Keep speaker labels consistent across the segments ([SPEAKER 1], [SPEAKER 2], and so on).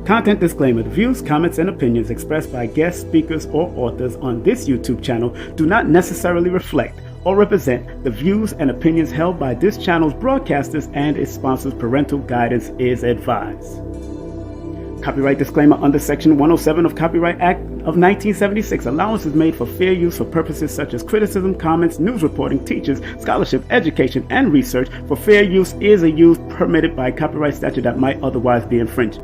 [SPEAKER 1] Content disclaimer: the views, comments, and opinions expressed by guest speakers or authors on this YouTube channel do not necessarily reflect or represent the views and opinions held by this channel's broadcasters and its sponsors. Parental guidance is advised. Copyright disclaimer: under Section 107 of Copyright Act of 1976, allowance is made for fair use for purposes such as criticism, comments, news reporting, teachers, scholarship, education, and research. For fair use is a use permitted by copyright statute that might otherwise be infringed.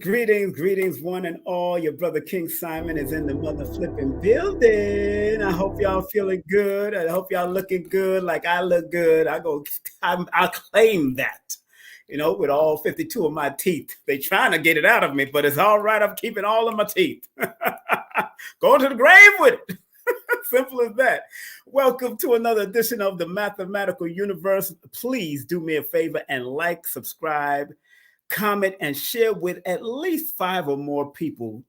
[SPEAKER 1] Greetings, one and all. Your brother King Simon is in the mother flipping building. I hope y'all feeling good. I hope y'all looking good like I look good. I'll claim that, with all 52 of my teeth. They trying to get it out of me, but it's all right. I'm keeping all of my teeth. Going to the grave with it. Simple as that. Welcome to another edition of the Mathematical Universe. Please do me a favor and like, subscribe, comment, and share with at least 5 or more people,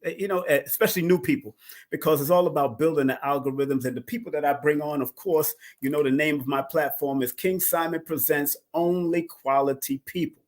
[SPEAKER 1] especially new people, because it's all about building the algorithms. And the people that I bring on, of course, the name of my platform is King Simon Presents Only Quality People.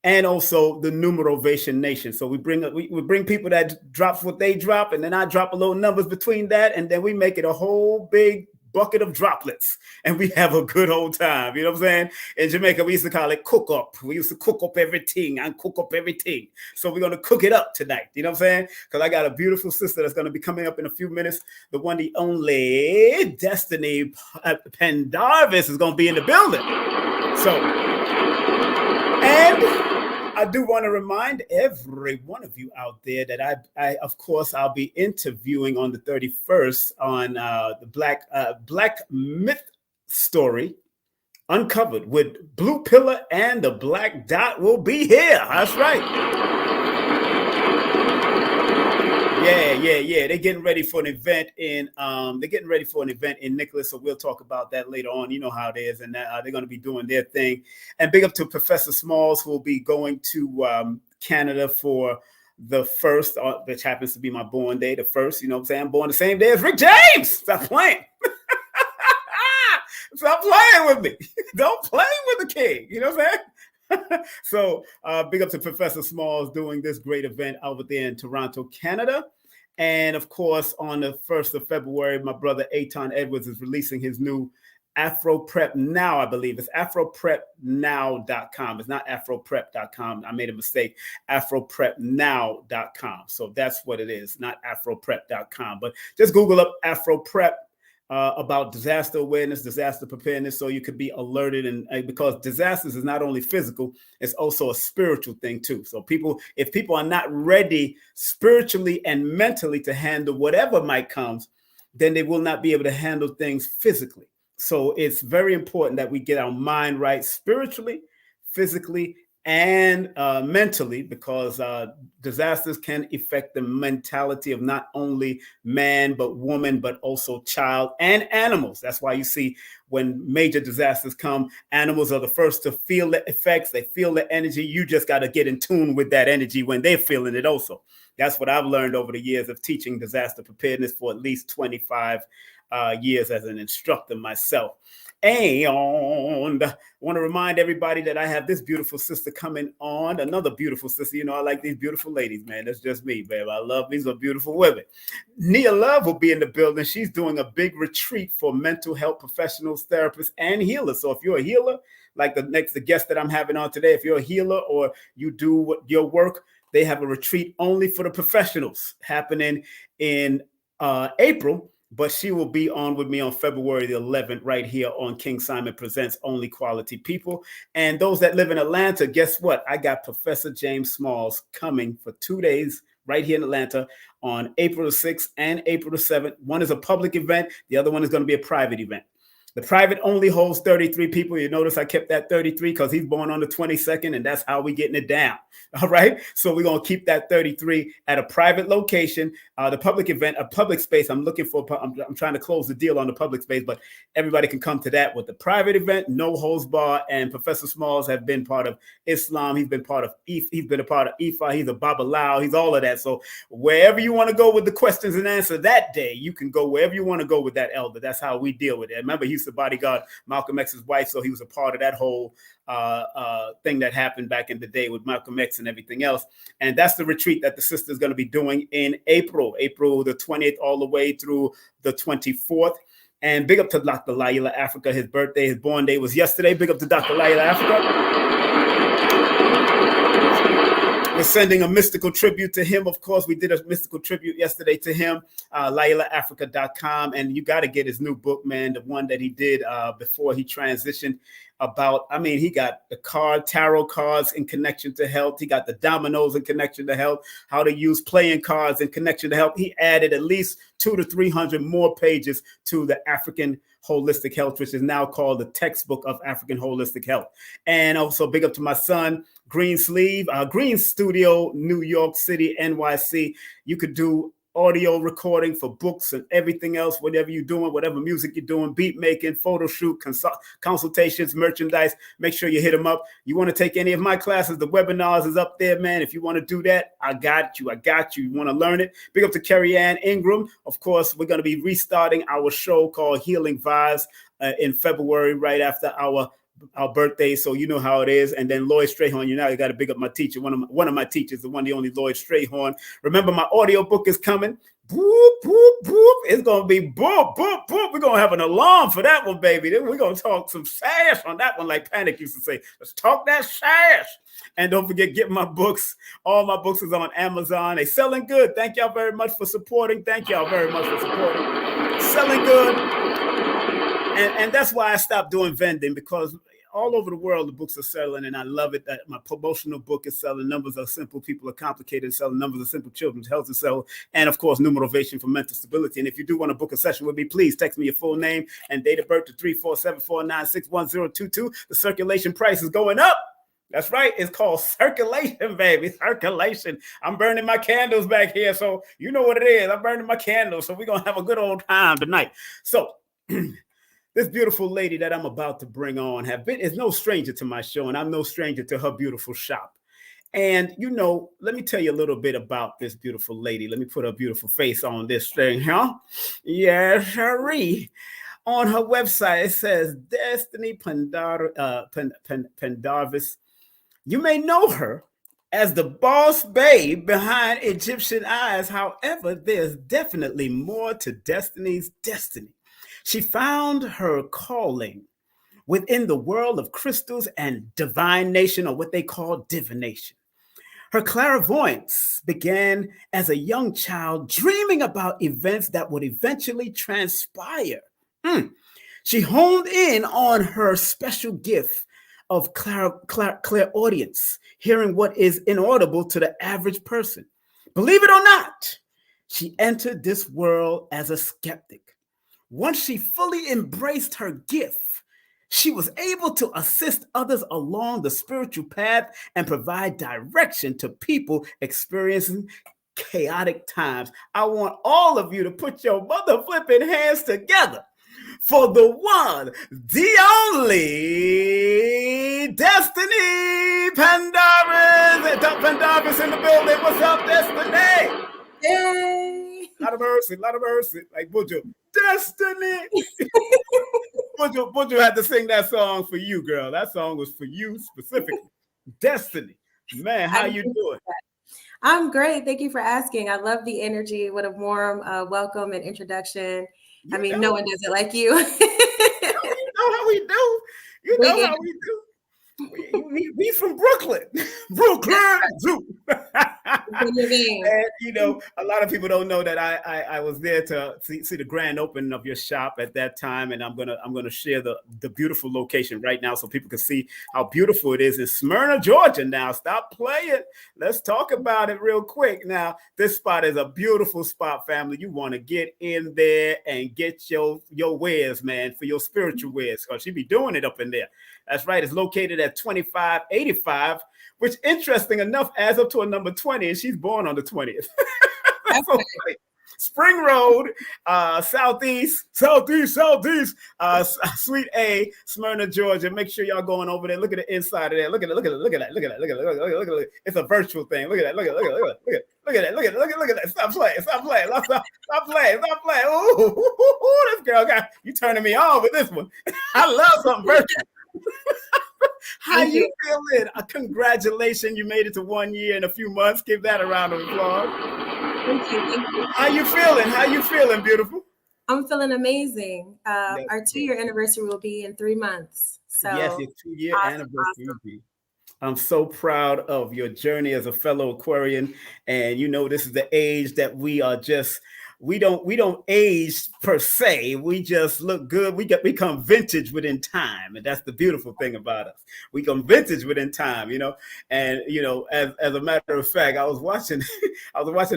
[SPEAKER 1] And also the Numerovation Nation. So we bring people that drop what they drop, and then I drop a little numbers between that, and then we make it a whole big bucket of droplets, and we have a good old time. You know what I'm saying? In Jamaica, we used to call it cook up. We used to cook up everything and cook up everything. So we're going to cook it up tonight. You know what I'm saying? Because I got a beautiful sister that's going to be coming up in a few minutes. The one, the only Destiny Pendarvis is going to be in the building. So, and I do want to remind every one of you out there that I of course, I'll be interviewing on the 31st on the Black Myth Story Uncovered with Blue Pillar and the Black Dot will be here. That's right. Yeah. They're getting ready for an event in Nicholas, so we'll talk about that later on. You know how it is, and they're going to be doing their thing. And big up to Professor Smalls, who will be going to Canada for the first, which happens to be my born day, the first. You know what I'm saying? I'm born the same day as Rick James. Stop playing. Stop playing with me. Don't play with the king. You know what I'm saying? So big up to Professor Smalls doing this great event over there in Toronto, Canada. And of course, on the 1st of February, my brother Aton Edwards is releasing his new Afro Prep Now, I believe. It's afroprepnow.com. It's not afroprep.com. I made a mistake. Afroprepnow.com. So that's what it is, not afroprep.com. But just Google up Afro Prep. About disaster awareness, disaster preparedness, so you could be alerted. And because disasters is not only physical, it's also a spiritual thing too. So if people are not ready spiritually and mentally to handle whatever might come, then they will not be able to handle things physically. So it's very important that we get our mind right spiritually, physically, and mentally, because disasters can affect the mentality of not only man, but woman, but also child and animals. That's why you see when major disasters come, animals are the first to feel the effects. They feel the energy. You just got to get in tune with that energy when they're feeling it also. That's what I've learned over the years of teaching disaster preparedness for at least 25 years as an instructor myself. And I want to remind everybody that I have this beautiful sister coming on, another beautiful sister. You know, I like these beautiful ladies, man. That's just me, babe. I love these are beautiful women. Nia Love will be in the building. She's doing a big retreat for mental health professionals, therapists, and healers. So if you're a healer, like the guest that I'm having on today, if you're a healer or you do your work, they have a retreat only for the professionals happening in April. But she will be on with me on February the 11th right here on King Simon Presents Only Quality People. And those that live in Atlanta, guess what? I got Professor James Smalls coming for 2 days right here in Atlanta on April the 6th and April the 7th. One is a public event. The other one is going to be a private event. The private only holds 33 people. You notice I kept that 33 because he's born on the 22nd, and that's how we're getting it down. All right. So we're going to keep that 33 at a private location. The public event, a public space. I'm trying to close the deal on the public space, but everybody can come to that. With the private event, no holds bar. And Professor Smalls has been part of Islam. He's been part of he's been a part of Ifa. He's a Babalawo. He's all of that. So wherever you want to go with the questions and answer that day, you can go wherever you want to go with that elder. That's how we deal with it. Remember, he's the bodyguard Malcolm X's wife, so he was a part of that whole thing that happened back in the day with Malcolm X and everything else. And that's the retreat that the sister is going to be doing in April the 20th all the way through the 24th. And big up to Dr. Laila Africa. His birthday, his born day was yesterday. Big up to Dr. Laila Africa. We're sending a mystical tribute to him. Of course, we did a mystical tribute yesterday to him, LailaAfrica.com. And you got to get his new book, man, the one that he did before he transitioned he got the tarot cards in connection to health. He got the dominoes in connection to health, how to use playing cards in connection to health. He added at least 200 to 300 more pages to the African Holistic Health, which is now called the Textbook of African Holistic Health. And also big up to my son, Green Sleeve, Green Studio, New York City, NYC. You could do audio recording for books and everything else, whatever you're doing, whatever music you're doing, beat making, photo shoot, consultations, merchandise. Make sure you hit them up. You want to take any of my classes, the webinars is up there, man. If you want to do that, I got you. You want to learn it? Big up to Carrie Ann Ingram. Of course, we're going to be restarting our show called Healing Vibes in February, right after our birthday, so you know how it is. And then Lloyd Strayhorn, you got to big up my teacher, one of my teachers, the only Lloyd Strayhorn. Remember, my audio book is coming. Boop, boop, boop. It's gonna be boop, boop, boop. We're gonna have an alarm for that one, baby. Then we're gonna talk some sash on that one, like Panic used to say. Let's talk that sash. And don't forget, get my books. All my books is on Amazon. They selling good. Thank y'all very much for supporting. Selling good. And that's why I stopped doing vending, because all over the world, the books are selling, and I love it that my promotional book is selling. Numbers Are Simple, People Are Complicated, selling. Numbers Are Simple, Children's Health is selling. And of course, New Motivation for Mental Stability. And if you do want to book a session with me, please text me your full name and date of birth to 347-496-1022. The circulation price is going up. That's right. It's called circulation, baby. Circulation. I'm burning my candles back here, so you know what it is. I'm burning my candles, so we're going to have a good old time tonight. So this beautiful lady that I'm about to bring on is no stranger to my show, and I'm no stranger to her beautiful shop. And, let me tell you a little bit about this beautiful lady. Let me put her beautiful face on this thing, huh? Yes, sirree. On her website, it says Destiny Pendarvis. You may know her as the boss babe behind Egyptian Eyes. However, there's definitely more to Destiny's destiny. She found her calling within the world of crystals and divination, or what they call divination. Her clairvoyance began as a young child, dreaming about events that would eventually transpire. She honed in on her special gift of clairaudience, hearing what is inaudible to the average person. Believe it or not, she entered this world as a skeptic. Once she fully embraced her gift, She was able to assist others along the spiritual path and provide direction to people experiencing chaotic times. I want all of you to put your mother flipping hands together for the one, the only Destiny Pendarvis. Pendarvis in the building. What's up, Destiny?
[SPEAKER 2] Yay!
[SPEAKER 1] Lot of mercy. Like Buju. Destiny. Buju had to sing that song for you, girl. That song was for you specifically. Destiny. Man, how you doing?
[SPEAKER 2] I'm great. Thank you for asking. I love the energy. What a warm welcome and introduction. I mean, no one does it like you.
[SPEAKER 1] You know how we do. You know how we do. We from Brooklyn. Zoo. And, a lot of people don't know that I was there to see the grand opening of your shop at that time, and I'm gonna share the beautiful location right now so people can see how beautiful it is in Smyrna, Georgia. Now, stop playing. Let's talk about it real quick. Now, this spot is a beautiful spot, family. You want to get in there and get your wares, man, for your spiritual wares, because she be doing it up in there. That's right. It's located at 2585, which, interesting enough, adds up to a number 20, and she's born on the 20th. That's so funny. Spring Road, Southeast, Suite A, Smyrna, Georgia. Make sure y'all going over there. Look at the inside of there. Look at it. It's a virtual thing. Look at that. Look at that. Stop playing. Ooh, this girl you turning me on with this one. I love something virtual. How you feeling? Congratulations, you made it to 1 year and a few months. Give that a round of applause.
[SPEAKER 2] Thank you.
[SPEAKER 1] How you feeling, beautiful?
[SPEAKER 2] I'm feeling amazing. Our 2-year anniversary will be in 3 months. So
[SPEAKER 1] yes, your 2-year anniversary will be. I'm so proud of your journey as a fellow Aquarian, and this is the age that we are just. We don't age per se. We just look good. We become vintage within time, and that's the beautiful thing about us. We become vintage within time, And as a matter of fact, I was watching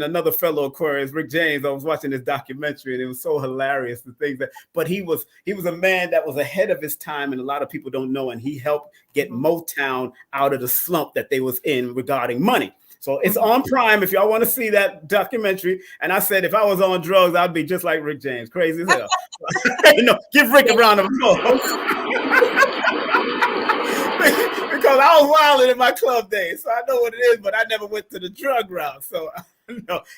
[SPEAKER 1] another fellow Aquarius, Rick James. I was watching this documentary, and it was so hilarious. The things but he was a man that was ahead of his time, and a lot of people don't know. And he helped get Motown out of the slump that they was in regarding money. So it's on Prime if y'all want to see that documentary. And I said, if I was on drugs, I'd be just like Rick James. Crazy as hell. Give Rick a round of applause. Because I was wilding in my club days. So I know what it is, but I never went to the drug route. So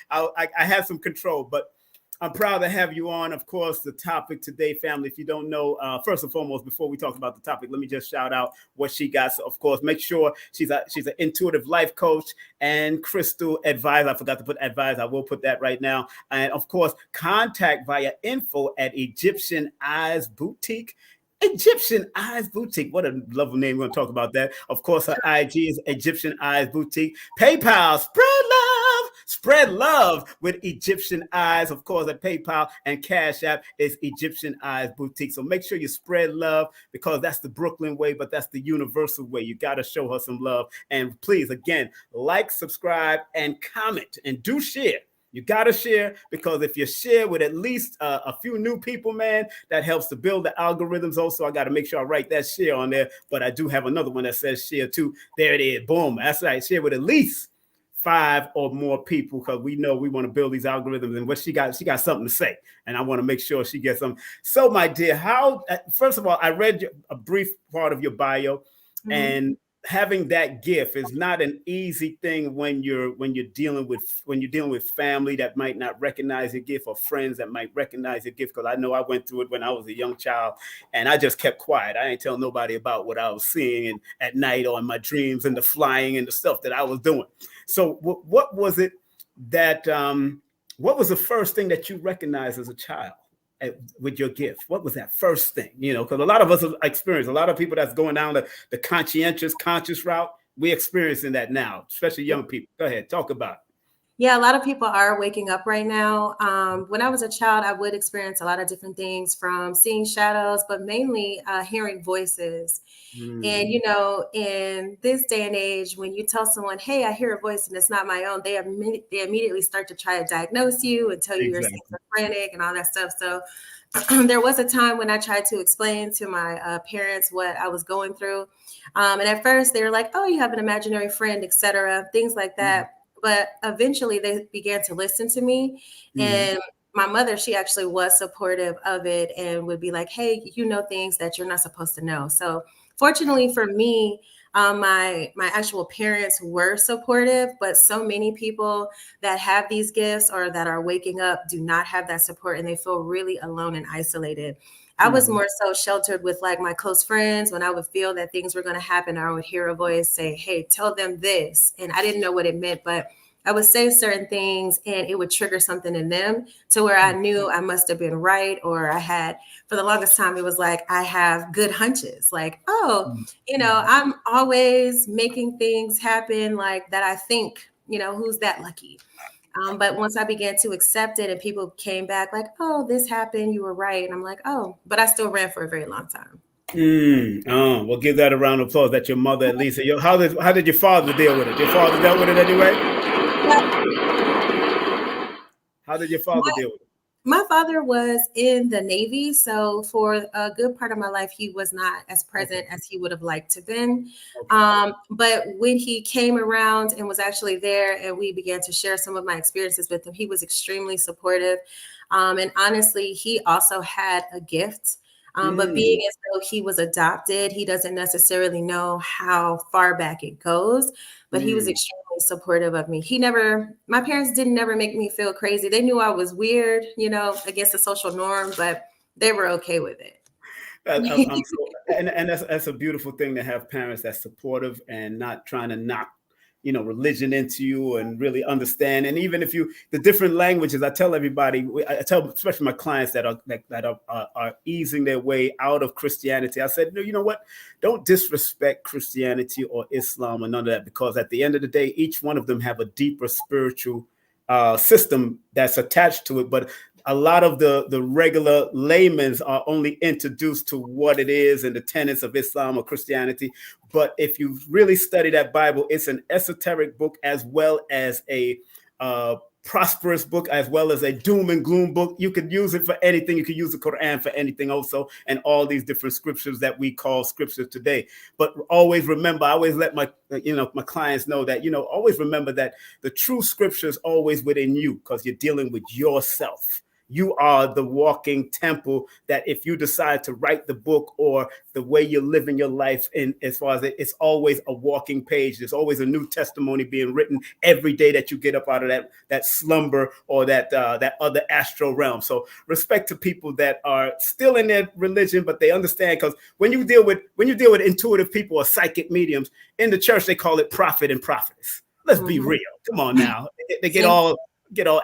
[SPEAKER 1] I had some control. But I'm proud to have you on. Of course, the topic today, family, if you don't know, first and foremost, before we talk about the topic, let me just shout out what she got. So, of course, make sure she's an intuitive life coach and crystal advisor. I forgot to put advisor. I will put that right now. And, of course, contact via info at Egyptian Eyes Boutique. Egyptian Eyes Boutique. What a lovely name. We're going to talk about that. Of course, her IG is Egyptian Eyes Boutique. PayPal, spread love with Egyptian Eyes. Of course, at PayPal, and Cashapp is Egyptian Eyes Boutique. So make sure you spread love, because that's the Brooklyn way, but that's the universal way. You got to show her some love. And please, again, like, subscribe, and comment, and do share. You got to share, because if you share with at least a few new people, man, that helps to build the algorithms. Also, I got to make sure I write that share on there. But I do have another one that says share too. There it is. Boom. That's right. Share with at least 5 or more people, because we know we want to build these algorithms. And what she got something to say. And I want to make sure she gets some. So, my dear, first of all, I read a brief part of your bio, and having that gift is not an easy thing when you're dealing with family that might not recognize your gift, or friends that might recognize your gift. Because I know I went through it when I was a young child, and I just kept quiet. I ain't tell nobody about what I was seeing at night, or in my dreams, and the flying and the stuff that I was doing. So what was it that what was the first thing that you recognized as a child with your gift? What was that first thing? Because a lot of us have experienced, a lot of people that's going down the conscious route, we're experiencing that now, especially young people. Go ahead, talk about it.
[SPEAKER 2] Yeah, a lot of people are waking up right now. When I was a child, I would experience a lot of different things, from seeing shadows, but mainly hearing voices. And, in this day and age, when you tell someone, hey, I hear a voice and it's not my own, they immediately start to try to diagnose you and tell you you're schizophrenic schizophrenic and all that stuff. So there was a time when I tried to explain to my parents what I was going through. And at first they were like, oh, you have an imaginary friend, etc., things like that. But eventually they began to listen to me. And my mother, she actually was supportive of it and would be like, hey, you know things that you're not supposed to know. So fortunately for me, my actual parents were supportive, but so many people that have these gifts or that are waking up do not have that support, and they feel really alone and isolated. I was more so sheltered with like my close friends. When I would feel that things were going to happen, I would hear a voice say, hey, tell them this. And I didn't know what it meant, but I would say certain things and it would trigger something in them to where I knew I must have been right. Or I had, for the longest time, it was like, I have good hunches. Like, oh, I'm always making things happen like that. I think, who's that lucky? But once I began to accept it and people came back like, oh, this happened, you were right. And I'm like, oh, but I still ran for a very long time.
[SPEAKER 1] We'll give that a round of applause that your mother, at least. How did your father deal with it? Your father dealt with it anyway? How did your father deal with it?
[SPEAKER 2] My father was in the Navy, so for a good part of my life, he was not as present as he would have liked to been. But when he came around and was actually there and we began to share some of my experiences with him, he was extremely supportive. And honestly, he also had a gift. But being as though he was adopted, he doesn't necessarily know how far back it goes, but he was extremely supportive of me. My parents didn't never make me feel crazy. They knew I was weird, against the social norm, but they were okay with it.
[SPEAKER 1] And that's a beautiful thing to have parents that's supportive and not trying to knock religion into you and really understand. And even if the different languages, I tell everybody, especially my clients that are easing their way out of Christianity. I said, you know what? Don't disrespect Christianity or Islam or none of that, because at the end of the day, each one of them have a deeper spiritual system that's attached to it. But a lot of the regular laymen are only introduced to what it is and the tenets of Islam or Christianity. But if you really study that Bible, it's an esoteric book as well as a prosperous book, as well as a doom and gloom book. You could use it for anything. You could use the Quran for anything also, and all these different scriptures that we call scriptures today. But always remember, I always let my clients know that, always remember that the true scripture is always within you, because you're dealing with yourself. You are the walking temple that if you decide to write the book or the way you're living your life in, as far as it's always a walking page. There's always a new testimony being written every day that you get up out of that slumber or that other astral realm. So respect to people that are still in their religion, but they understand, because when you deal with intuitive people or psychic mediums in the church, they call it prophet and prophetess. Let's be real. Come on now. They get all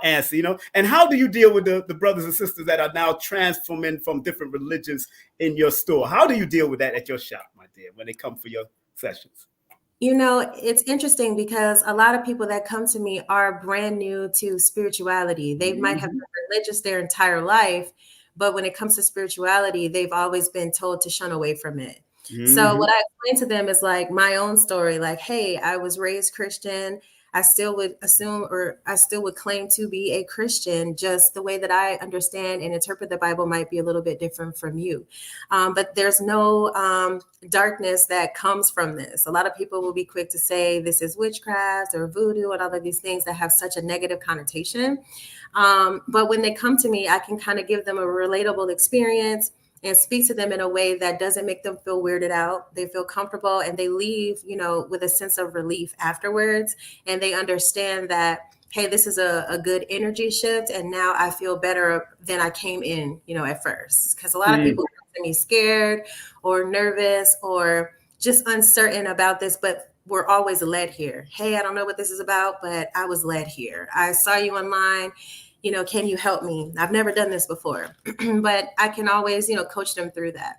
[SPEAKER 1] antsy, And how do you deal with the brothers and sisters that are now transforming from different religions in your store? How do you deal with that at your shop, my dear, when they come for your sessions?
[SPEAKER 2] It's interesting because a lot of people that come to me are brand new to spirituality. They might have been religious their entire life, but when it comes to spirituality, they've always been told to shun away from it. So what I explain to them is like my own story, like, hey, I was raised Christian. I still would assume, or I still would claim to be a Christian. Just the way that I understand and interpret the Bible might be a little bit different from you. But there's no darkness that comes from this. A lot of people will be quick to say this is witchcraft or voodoo and all of these things that have such a negative connotation. But when they come to me, I can kind of give them a relatable experience and speak to them in a way that doesn't make them feel weirded out. They feel comfortable and they leave, with a sense of relief afterwards. And they understand that, hey, this is a good energy shift. And now I feel better than I came in, at first. Because a lot of people come to me scared or nervous or just uncertain about this, but we're always led here. Hey, I don't know what this is about, but I was led here. I saw you online. Can you help me? I've never done this before, but I can always, coach them through that.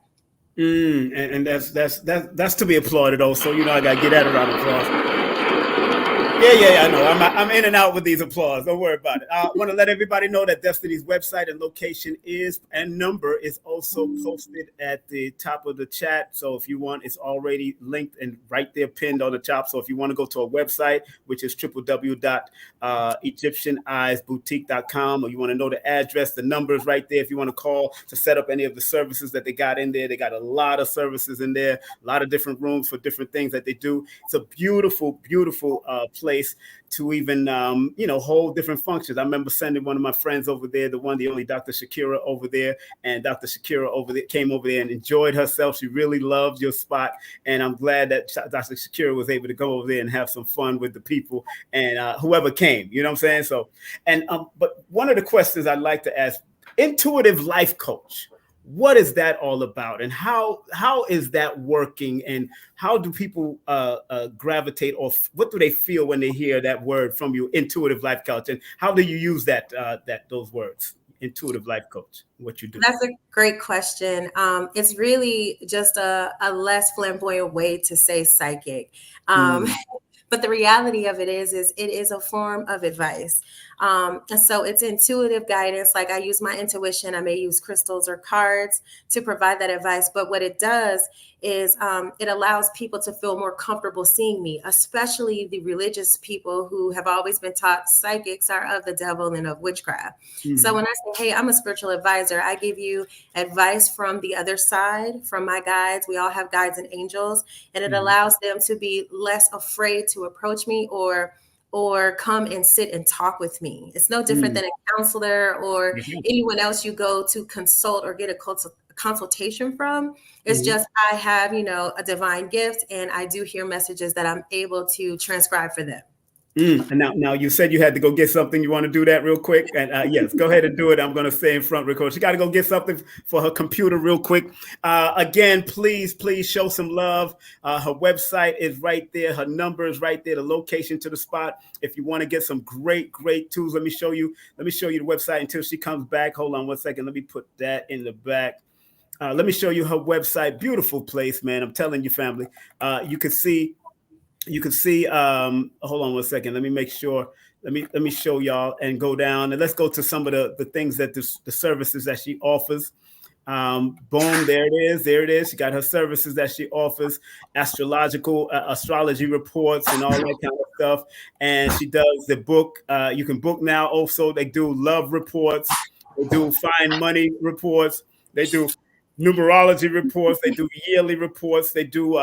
[SPEAKER 1] And that's to be applauded also. I got to get that around applause. Yeah. I know. I'm in and out with these applause. Don't worry about it. I want to let everybody know that Destiny's website and location is and number is also posted at the top of the chat. So if you want, it's already linked and right there pinned on the top. So if you want to go to a website, which is www.egyptianeyesboutique.com, or you want to know the address, the numbers right there. If you want to call to set up any of the services that they got in there, they got a lot of services in there, a lot of different rooms for different things that they do. It's a beautiful, beautiful place to even hold different functions. I remember sending one of my friends over there, the only Dr. Shakira over there, and Dr. Shakira over there came over there and enjoyed herself. She really loved your spot, and I'm glad that Dr. Shakira was able to go over there and have some fun with the people and whoever came. You know what I'm saying? So, and but one of the questions I'd like to ask: intuitive life coach. What is that all about, and how is that working, and how do people gravitate, or what do they feel when they hear that word from you, intuitive life coach, and how do you use those words, intuitive life coach, what you do?
[SPEAKER 2] That's a great question. It's really just a less flamboyant way to say psychic. But the reality of it is it is a form of advice. And so it's intuitive guidance. Like I use my intuition. I may use crystals or cards to provide that advice. But what it does is it allows people to feel more comfortable seeing me, especially the religious people who have always been taught psychics are of the devil and of witchcraft. So when I say, hey, I'm a spiritual advisor, I give you advice from the other side, from my guides. We all have guides and angels, and it allows them to be less afraid to approach me or come and sit and talk with me. It's no different than a counselor or anyone else you go to consult or get a consultation from. It's just I have, a divine gift, and I do hear messages that I'm able to transcribe for them.
[SPEAKER 1] And now you said you had to go get something. You want to do that real quick? And yes, go ahead and do it. I'm going to stay in front real quick. She got to go get something for her computer real quick. Again, please show some love. Her website is right there. Her number is right there. The location to the spot. If you want to get some great tools, let me show you the website until she comes back. Hold on one second. Let me put that in the back. Let me show you her website. Beautiful place, man. I'm telling you, family. You can see, hold on one second. Let me make sure. Let me show y'all and go down. And let's go to some of the things that the services that she offers. Boom, there it is. She got her services that she offers, astrology reports and all that kind of stuff. And she does the book. You can book now. Also, they do love reports. They do find money reports. They do numerology reports. They do yearly reports. They do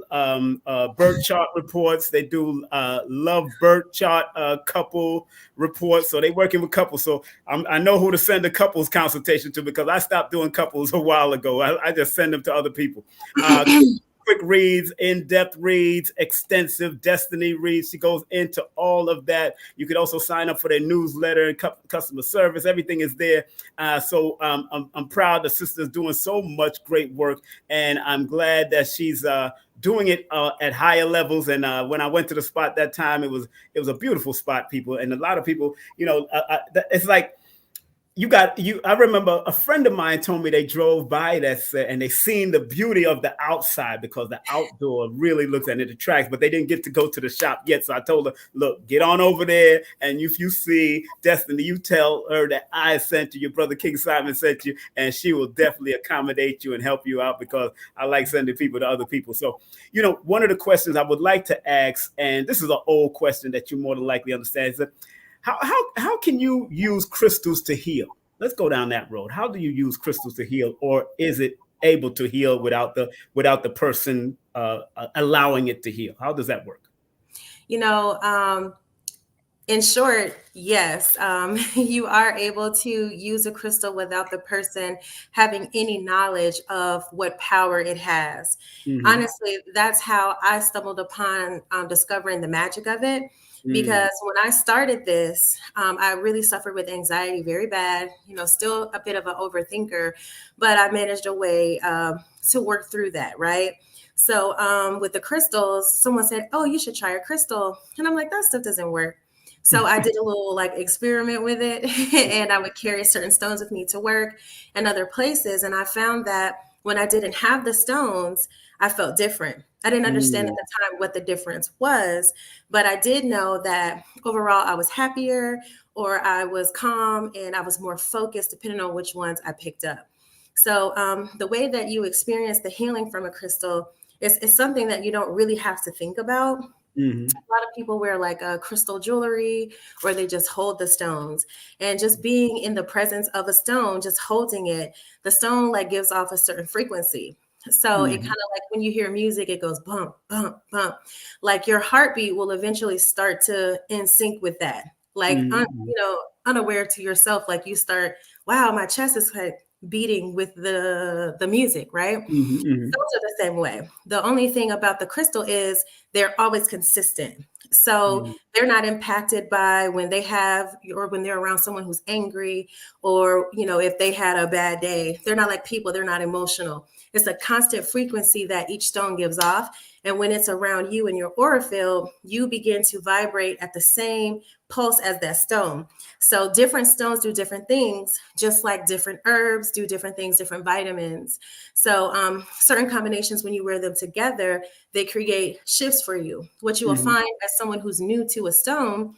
[SPEAKER 1] birth chart reports. They do love birth chart couple reports. So they working with couples. So I know who to send a couples consultation to, because I stopped doing couples a while ago. I just send them to other people. Quick reads, in-depth reads, extensive destiny reads. She goes into all of that. You could also sign up for their newsletter and customer service. Everything is there. So I'm proud the sister's doing so much great work, and I'm glad that she's doing it at higher levels. And when I went to the spot that time, it was a beautiful spot, people, and a lot of people. It's like. I remember a friend of mine told me they drove by that set and they seen the beauty of the outside, because the outdoor really looks and it attracts, but they didn't get to go to the shop yet. So I told her, look, get on over there. And if you see Destiny, you tell her that I sent you, your brother King Simon sent you, and she will definitely accommodate you and help you out, because I like sending people to other people. So, one of the questions I would like to ask, and this is an old question that you more than likely understand, is that how can you use crystals to heal? Let's go down that road. How do you use crystals to heal, or is it able to heal without the person allowing it to heal? How does that work?
[SPEAKER 2] In short, yes, you are able to use a crystal without the person having any knowledge of what power it has. Honestly, that's how I stumbled upon discovering the magic of it. Because when I started this, I really suffered with anxiety very bad, still a bit of an overthinker, but I managed a way to work through that, right? So with the crystals, someone said, oh, you should try a crystal. And I'm like, that stuff doesn't work. So I did a little experiment with it, and I would carry certain stones with me to work and other places. And I found that when I didn't have the stones, I felt different. I didn't understand at
[SPEAKER 1] Mm,
[SPEAKER 2] the time what the difference was, but I did know that overall I was happier, or I was calm, and I was more focused depending on which ones I picked up. So the way that you experience the healing from a crystal is something that you don't really have to think about.
[SPEAKER 1] mhm,
[SPEAKER 2] A lot of people wear like a crystal jewelry, or they just hold the stones, and just being in the presence of a stone, just holding it, the stone like gives off a certain frequency. So it kind
[SPEAKER 1] mhm,
[SPEAKER 2] of like when you hear music, it goes bump, bump, bump. Like your heartbeat will eventually start to in sync with that. Like
[SPEAKER 1] mhm,
[SPEAKER 2] unaware to yourself, like you start, wow, my chest is like beating with the music, right?
[SPEAKER 1] mhm, mhm,
[SPEAKER 2] Stones are the same way. The only thing about the crystal is they're always consistent. So
[SPEAKER 1] mhm,
[SPEAKER 2] they're not impacted by when they have, or when they're around someone who's angry, or, if they had a bad day. They're not like people, they're not emotional. It's a constant frequency that each stone gives off. And when it's around you in your aura field, you begin to vibrate at the same pulse as that stone. So different stones do different things, just like different herbs do different things, different vitamins. So certain combinations, when you wear them together, they create shifts for you. What you will
[SPEAKER 1] mhm,
[SPEAKER 2] find as someone who's new to a stone,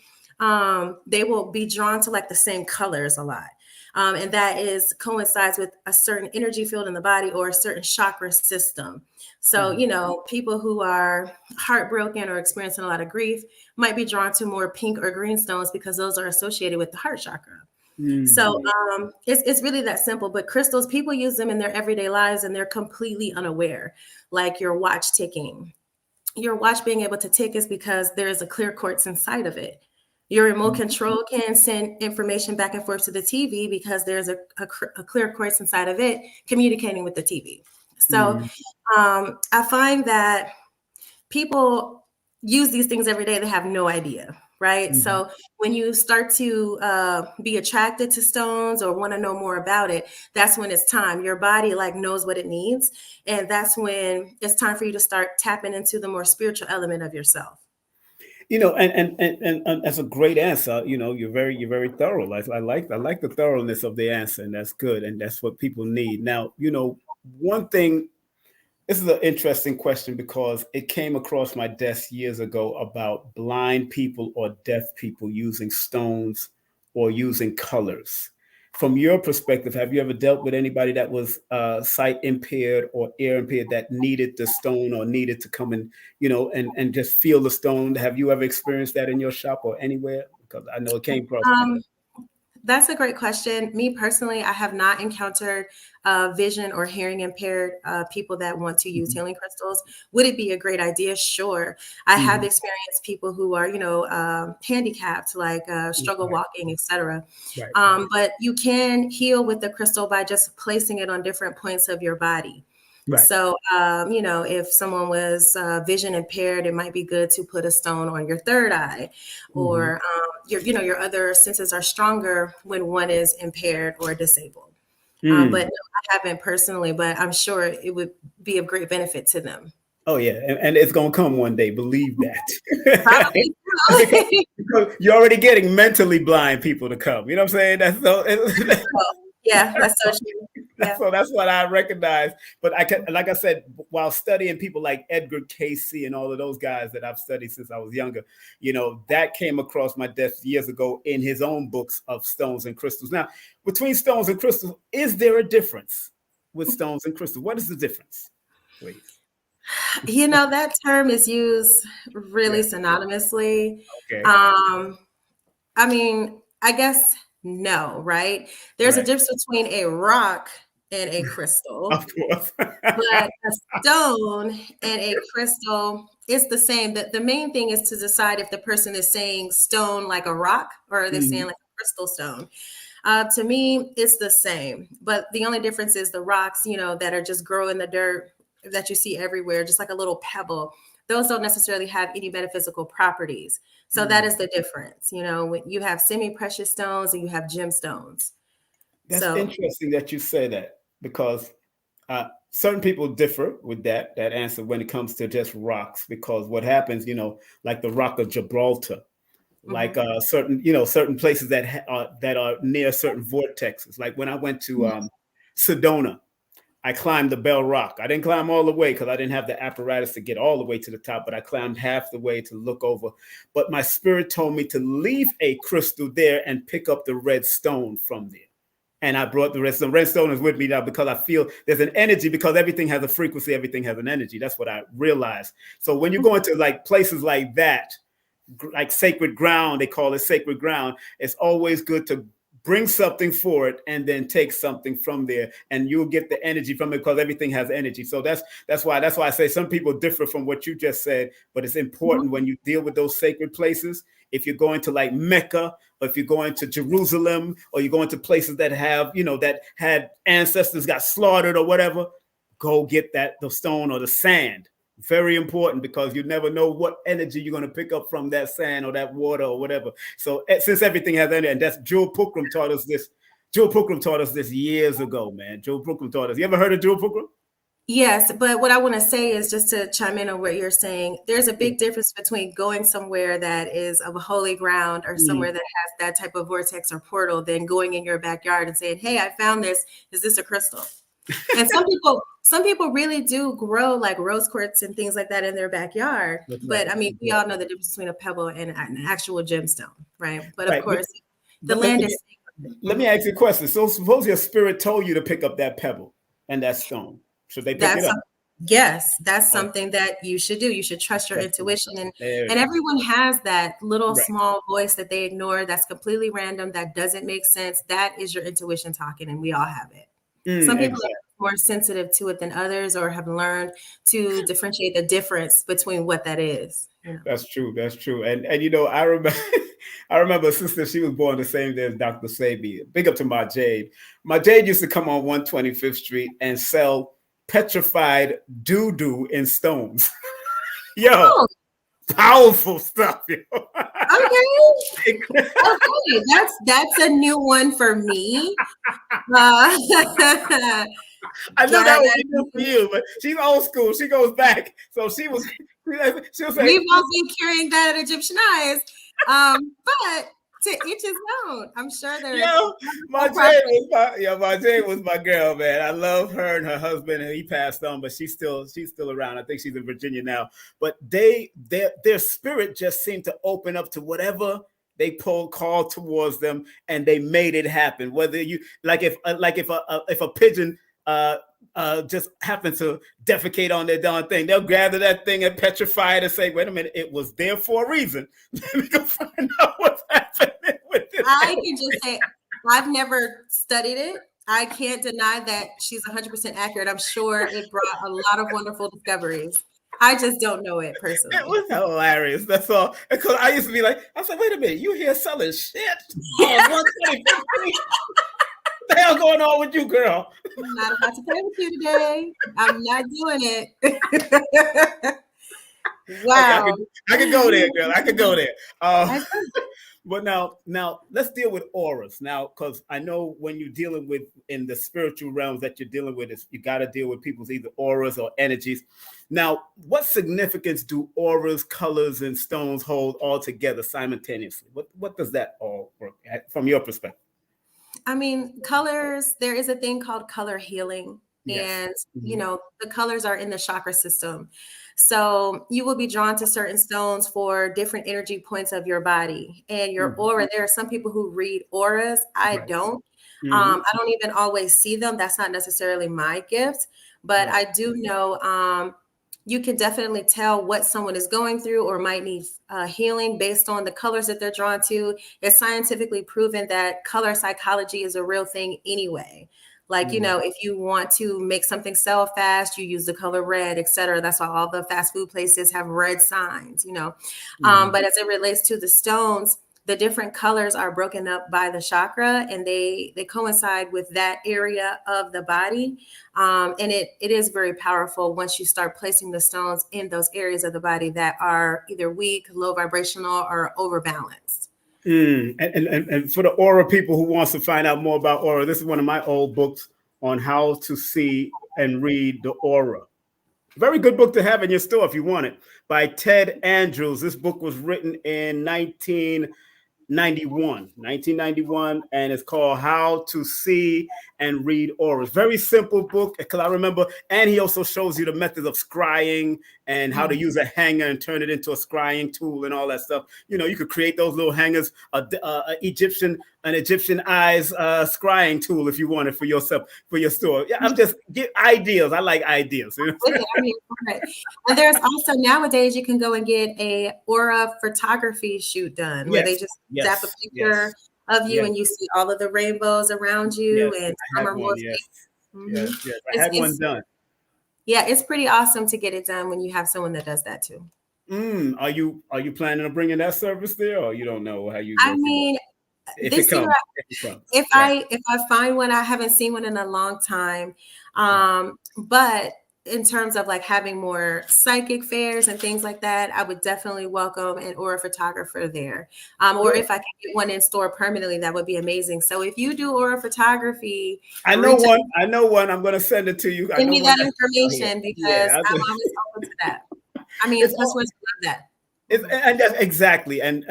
[SPEAKER 2] they will be drawn to like the same colors a lot. And that is coincides with a certain energy field in the body, or a certain chakra system. So,
[SPEAKER 1] mhm,
[SPEAKER 2] people who are heartbroken or experiencing a lot of grief might be drawn to more pink or green stones, because those are associated with the heart chakra. So
[SPEAKER 1] mhm.
[SPEAKER 2] it's really that simple. But crystals, people use them in their everyday lives, and they're completely unaware. Like your watch ticking. Your watch being able to tick is because there is a clear quartz inside of it. Your remote control can send information back and forth to the TV, because there's a clear quartz inside of it communicating with the TV. So
[SPEAKER 1] Mhm,
[SPEAKER 2] I find that people use these things every day, they have no idea, right?
[SPEAKER 1] mhm.
[SPEAKER 2] So when you start to be attracted to stones, or want to know more about it, that's when it's time. Your body like knows what it needs, and that's when it's time for you to start tapping into the more spiritual element of yourself.
[SPEAKER 1] And that's a great answer. You're very thorough. I like the thoroughness of the answer, and that's good, and that's what people need. Now, one thing. This is an interesting question because it came across my desk years ago about blind people or deaf people using stones or using colors. From your perspective, have you ever dealt with anybody that was sight impaired or ear impaired that needed the stone or needed to come and just feel the stone? Have you ever experienced that in your shop or anywhere? Because I know it came across my desk.
[SPEAKER 2] Um, That's a great question. Me personally, I have not encountered vision or hearing impaired people that want to use
[SPEAKER 1] Mhm,
[SPEAKER 2] healing crystals. Would it be a great idea? Sure. I have
[SPEAKER 1] mhm,
[SPEAKER 2] experienced people who are, handicapped, like struggle
[SPEAKER 1] right,
[SPEAKER 2] walking, etc.
[SPEAKER 1] right,
[SPEAKER 2] But you can heal with the crystal by just placing it on different points of your body.
[SPEAKER 1] right.
[SPEAKER 2] So, if someone was vision impaired, it might be good to put a stone on your third eye,
[SPEAKER 1] Mhm,
[SPEAKER 2] or your other senses are stronger when one is impaired or disabled. But
[SPEAKER 1] mm.
[SPEAKER 2] no, I haven't personally, but I'm sure it would be of great benefit to them.
[SPEAKER 1] Oh yeah, and it's gonna come one day. Believe that,
[SPEAKER 2] Probably
[SPEAKER 1] because,
[SPEAKER 2] so.
[SPEAKER 1] because you're already getting mentally blind people to come. You know what I'm saying? That's so.
[SPEAKER 2] Yeah, that's so true. Yeah.
[SPEAKER 1] That's what I recognize. But like I said, while studying people like Edgar Casey and all of those guys that I've studied since I was younger, that came across my desk years ago in his own books of stones and crystals. Now, between stones and crystals, is there a difference with stones and crystals? What is the difference, please?
[SPEAKER 2] That term is used really
[SPEAKER 1] Yeah.
[SPEAKER 2] synonymously.
[SPEAKER 1] Okay.
[SPEAKER 2] Um, I mean, I guess no, right? There's a
[SPEAKER 1] Right.
[SPEAKER 2] difference between a rock and a crystal,
[SPEAKER 1] Of course.
[SPEAKER 2] but a stone and a crystal is the same. The main thing is to decide if the person is saying stone like a rock, or are they saying
[SPEAKER 1] Mhm.
[SPEAKER 2] like a crystal stone. To me, it's the same, but the only difference is the rocks, that are just grow in the dirt that you see everywhere, just like a little pebble. Those don't necessarily have any metaphysical properties. So that
[SPEAKER 1] Mm.
[SPEAKER 2] is the difference. When you have semi-precious stones and you have gemstones.
[SPEAKER 1] That's
[SPEAKER 2] So
[SPEAKER 1] interesting that you say that because certain people differ with that answer when it comes to just rocks. Because what happens, like the Rock of Gibraltar, like
[SPEAKER 2] mhm.
[SPEAKER 1] certain places that are near certain vortexes. Like when I went to Sedona, I climbed the Bell Rock. I didn't climb all the way because I didn't have the apparatus to get all the way to the top, but I climbed half the way to look over. But my spirit told me to leave a crystal there and pick up the red stone from there. And I brought the red stone. Red stone is with me now because I feel there's an energy, because everything has a frequency, everything has an energy. That's what I realized. So when you go into like places like that, like sacred ground, they call it sacred ground, it's always good to bring something for it and then take something from there, and you'll get the energy from it, because everything has energy. So that's why I say some people differ from what you just said, but it's important when you deal with those sacred places. If you're going to like Mecca, or if you're going to Jerusalem, or you're going to places that have, that had ancestors got slaughtered or whatever, go get the stone or the sand. Very important, because you never know what energy you're going to pick up from that sand or that water or whatever. So since everything has energy, and that's Jewel Pookrum taught us this. Jewel Pookrum taught us this years ago, man. Jewel Pookrum taught us. You ever heard of Jewel Pookrum?
[SPEAKER 2] Yes, but what I want to say is, just to chime in on what you're saying, there's a big difference between going somewhere that is of a holy ground, or somewhere that has that type of vortex or portal, than going in your backyard and saying, hey, I found this. Is this a crystal? And some people really do grow like rose quartz and things like that in their backyard. But I mean, we all know the difference between a pebble and an actual gemstone, right? But of course, the land is.
[SPEAKER 1] Let me ask you a question. So suppose your spirit told you to pick up that pebble and that stone. Should they pick it up?
[SPEAKER 2] Yes, that's something that you should do. You should trust your intuition. And everyone has that little small voice that they ignore, that's completely random, that doesn't make sense. That is your intuition talking, and we all have it. Some people are more sensitive to it than others, or have learned to differentiate the difference between what that is.
[SPEAKER 1] That's true. That's true. And I remember a sister, she was born the same day as Dr. Sabi. Big up to my Jade. My Jade used to come on 125th Street and sell petrified doo-doo in stones. Yo, powerful stuff. Yo.
[SPEAKER 2] Okay, that's a new one for me.
[SPEAKER 1] I know that was new for you, but she's old school. She goes back, so she'll say,
[SPEAKER 2] we've all been carrying that at Egyptian Eyes, but to each his own. I'm sure there's.
[SPEAKER 1] My Jade was my girl, man. I love her and her husband, and he passed on, but she's still around. I think she's in Virginia now. But their spirit just seemed to open up to whatever they called towards them, and they made it happen. Whether you if a pigeon just happens to defecate on their darn thing, they'll gather that thing and petrify it and say, wait a minute, it was there for a reason. Let me go find out what's happening with this.
[SPEAKER 2] I can just say, I've never studied it. I can't deny that she's 100% accurate. I'm sure it brought a lot of wonderful discoveries. I just don't know it personally.
[SPEAKER 1] It was hilarious. That's all. Because I used to be like, I said, wait a minute, you here selling shit? What the hell going on with you, girl?
[SPEAKER 2] I'm not about to play with you today. I'm not doing it. Wow.
[SPEAKER 1] I could go there, girl. I could go there. But now let's deal with auras now, because I know when you're dealing with in the spiritual realms that you're dealing with, you got to deal with people's either auras or energies. Now, what significance do auras, colors, and stones hold all together simultaneously? What does that all work at, from your perspective?
[SPEAKER 2] I mean, colors, there is a thing called color healing. Yes. And, the colors are in the chakra system. So you will be drawn to certain stones for different energy points of your body and your aura. There are some people who read auras. I don't. I don't even always see them. That's not necessarily my gift, but I do know you can definitely tell what someone is going through or might need healing based on the colors that they're drawn to. It's scientifically proven that color psychology is a real thing anyway. Like, if you want to make something sell fast, you use the color red, et cetera. That's why all the fast food places have red signs, But as it relates to the stones, the different colors are broken up by the chakra, and they coincide with that area of the body. And it is very powerful once you start placing the stones in those areas of the body that are either weak, low vibrational, or overbalanced.
[SPEAKER 1] And for the aura people who wants to find out more about aura, this is one of my old books on how to see and read the aura. Very good book to have in your store if you want it, by Ted Andrews. This book was written in 1991, and it's called How to See and Read Auras. Very simple book, because I remember, and he also shows you the methods of scrying and how to use a hanger and turn it into a scrying tool and all that stuff. You know, you could create those little hangers, an Egyptian eyes scrying tool if you want it for yourself, for your store. Yeah, I'm just get ideas. I like ideas. You know?
[SPEAKER 2] And there's also nowadays you can go and get a aura photography shoot done where they just zap a picture of you and you see all of the rainbows around you and some are more
[SPEAKER 1] I had one done.
[SPEAKER 2] Yeah, it's pretty awesome to get it done when you have someone that does that too.
[SPEAKER 1] Are you planning on bringing that service there, or you don't know how you?
[SPEAKER 2] I mean, this year, if I find one, I haven't seen one in a long time. But in terms of like having more psychic fairs and things like that, I would definitely welcome an aura photographer there. Or if I can get one in store permanently, that would be amazing. So if you do aura photography,
[SPEAKER 1] I know one. I'm going to send it to you.
[SPEAKER 2] Send me that information because I'm always open to that. I mean, customers love that.
[SPEAKER 1] Exactly. And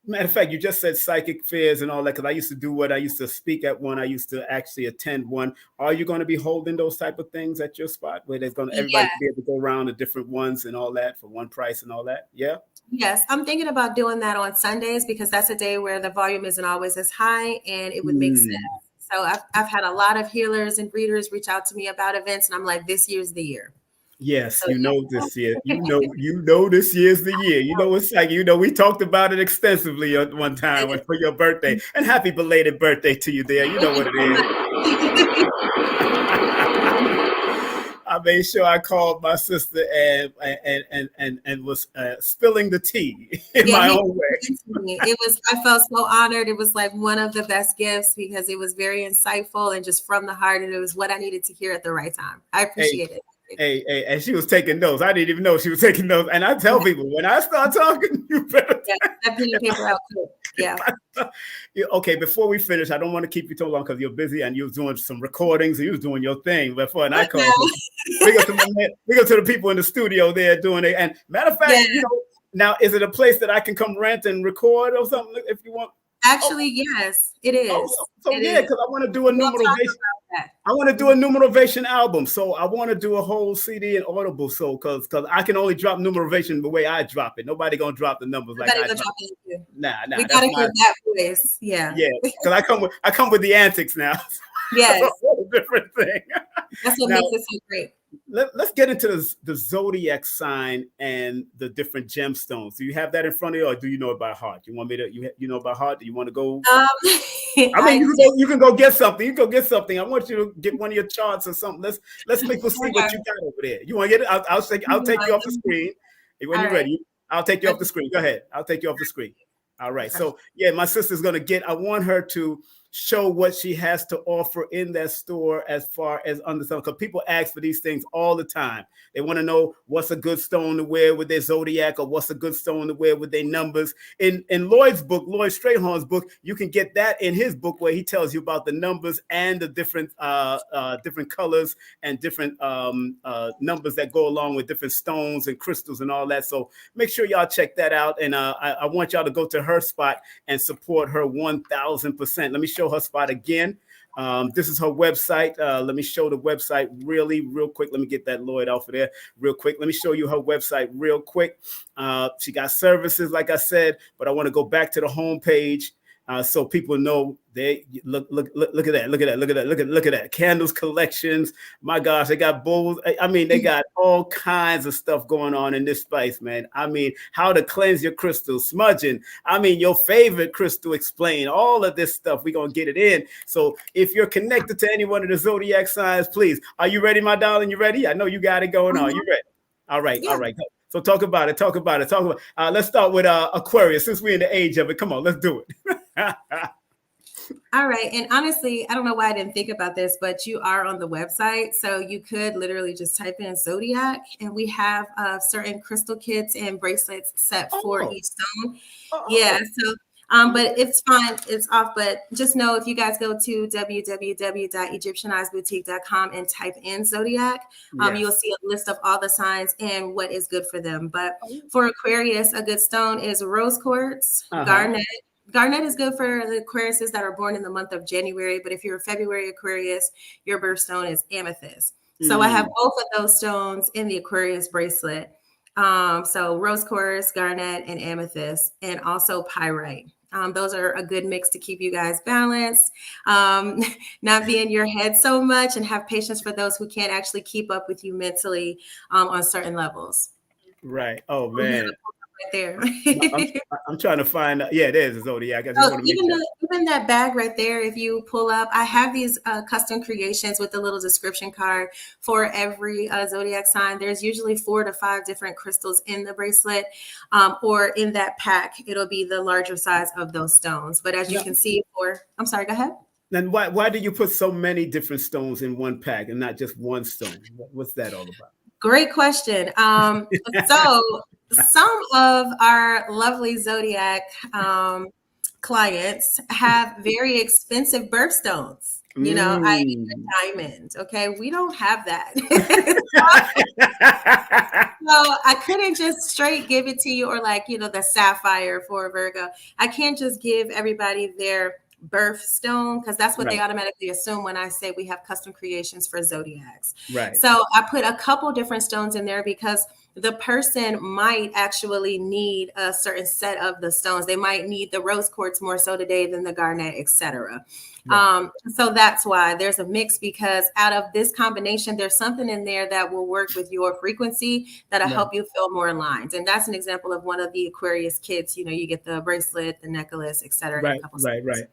[SPEAKER 1] matter of fact, you just said psychic fairs and all that, because I used to do what I used to speak at one. I used to actually attend one. Are you going to be holding those type of things at your spot where there's going to everybody be able to go around the different ones and all that for one price and all that? Yeah.
[SPEAKER 2] Yes, I'm thinking about doing that on Sundays because that's a day where the volume isn't always as high and it would make sense. So I've had a lot of healers and readers reach out to me about events, and I'm like, this year's the year.
[SPEAKER 1] Yes, so, this year. You know this year's the year. You know it's like, we talked about it extensively at one time for your birthday. And happy belated birthday to you there. You know what it is. I made sure I called my sister and was spilling the tea in my own way.
[SPEAKER 2] I felt so honored. It was like one of the best gifts because it was very insightful and just from the heart, and it was what I needed to hear at the right time. I appreciate it.
[SPEAKER 1] Hey, and she was taking notes. I didn't even know she was taking notes. And I tell people, when I start talking, you better
[SPEAKER 2] that pen and paper out too. Yeah.
[SPEAKER 1] Okay, before we finish, I don't want to keep you too long because you're busy and you was doing some recordings and you was doing your thing before. And I called we go to the people in the studio there doing it. And matter of fact, now is it a place that I can come rent and record or something if you want?
[SPEAKER 2] Actually, yes, it is.
[SPEAKER 1] Because I want to do a numeration. I want to do a numeration album. So I want to do a whole CD and Audible. So because I can only drop numeration the way I drop it. Nobody gonna drop the numbers like I drop it. Nah.
[SPEAKER 2] We gotta get that voice. Yeah.
[SPEAKER 1] Yeah. Because I come with the antics now.
[SPEAKER 2] Yes.
[SPEAKER 1] That's a whole different thing.
[SPEAKER 2] That's what makes it so great.
[SPEAKER 1] Let's get into the zodiac sign and the different gemstones. Do you have that in front of you, or do you know it by heart? You want me to? You know by heart? Do you want to go? I mean, you can go get something. You can go get something. I want you to get one of your charts or something. Let's make us see what you got over there. You want to get it? I'll take you off the screen when you're ready. I'll take you off the screen. Go ahead. I'll take you off the screen. All right. So my sister's gonna get. I want her to show what she has to offer in that store as far as understanding, because people ask for these things all the time. They want to know what's a good stone to wear with their zodiac, or what's a good stone to wear with their numbers. In Lloyd's book, Lloyd Strayhorn's book, you can get that in his book where he tells you about the numbers and the different colors and different numbers that go along with different stones and crystals and all that. So make sure y'all check that out. And I want y'all to go to her spot and support her 1,000%. Let me show her spot again. This is her website. Let me show the website real quick. Let me get that Lloyd off of there real quick. Let me show you her website real quick. She got services, like I said, but I want to go back to the home page so people know. They look at that candles collections. My gosh, they got bowls. I mean, they got all kinds of stuff going on in this space, man. I mean, how to cleanse your crystals, smudging. I mean, your favorite crystal explain, all of this stuff. We're gonna get it in. So if you're connected to any one of the zodiac signs, please. Are you ready, my darling? You ready? I know you got it going on. You ready? All right, all right. So talk about it. Let's start with Aquarius, since we're in the age of it. Come on, let's do it.
[SPEAKER 2] All right. And honestly, I don't know why I didn't think about this, but you are on the website. So you could literally just type in zodiac, and we have certain crystal kits and bracelets set for each stone. Yeah. So, but it's fine. It's off. But just know, if you guys go to www.egyptianeyesboutique.com and type in zodiac, you'll see a list of all the signs and what is good for them. But for Aquarius, a good stone is rose quartz, garnet, Garnet is good for the Aquariuses that are born in the month of January, but if you're a February Aquarius, your birthstone is amethyst. So I have both of those stones in the Aquarius bracelet. So rose quartz, garnet, and amethyst, and also pyrite. Those are a good mix to keep you guys balanced, not be in your head so much, and have patience for those who can't actually keep up with you mentally on certain levels.
[SPEAKER 1] Right. Oh man.
[SPEAKER 2] Right there.
[SPEAKER 1] I'm trying to find. Yeah, it is a zodiac. I just
[SPEAKER 2] So
[SPEAKER 1] want to make sure.
[SPEAKER 2] even that bag right there, if you pull up, I have these custom creations with a little description card for every zodiac sign. There's usually 4 to 5 different crystals in the bracelet, or in that pack, it'll be the larger size of those stones. But as you can see, I'm sorry, go ahead.
[SPEAKER 1] Then why do you put so many different stones in one pack and not just one stone? What's that all about?
[SPEAKER 2] Great question. So some of our lovely zodiac clients have very expensive birthstones. You know, i.e. the diamond. Okay, we don't have that. So I couldn't just straight give it to you, or like, you know, the sapphire for Virgo. I can't just give everybody their birthstone, because that's what they automatically assume when I say we have custom creations for zodiacs.
[SPEAKER 1] Right.
[SPEAKER 2] So I put a couple different stones in there because the person might actually need a certain set of the stones. They might need the rose quartz more so today than the garnet, etc. Right. So that's why there's a mix, because out of this combination, there's something in there that will work with your frequency that'll help you feel more aligned. And that's an example of one of the Aquarius kits. You know, you get the bracelet, the necklace, etc.
[SPEAKER 1] Right.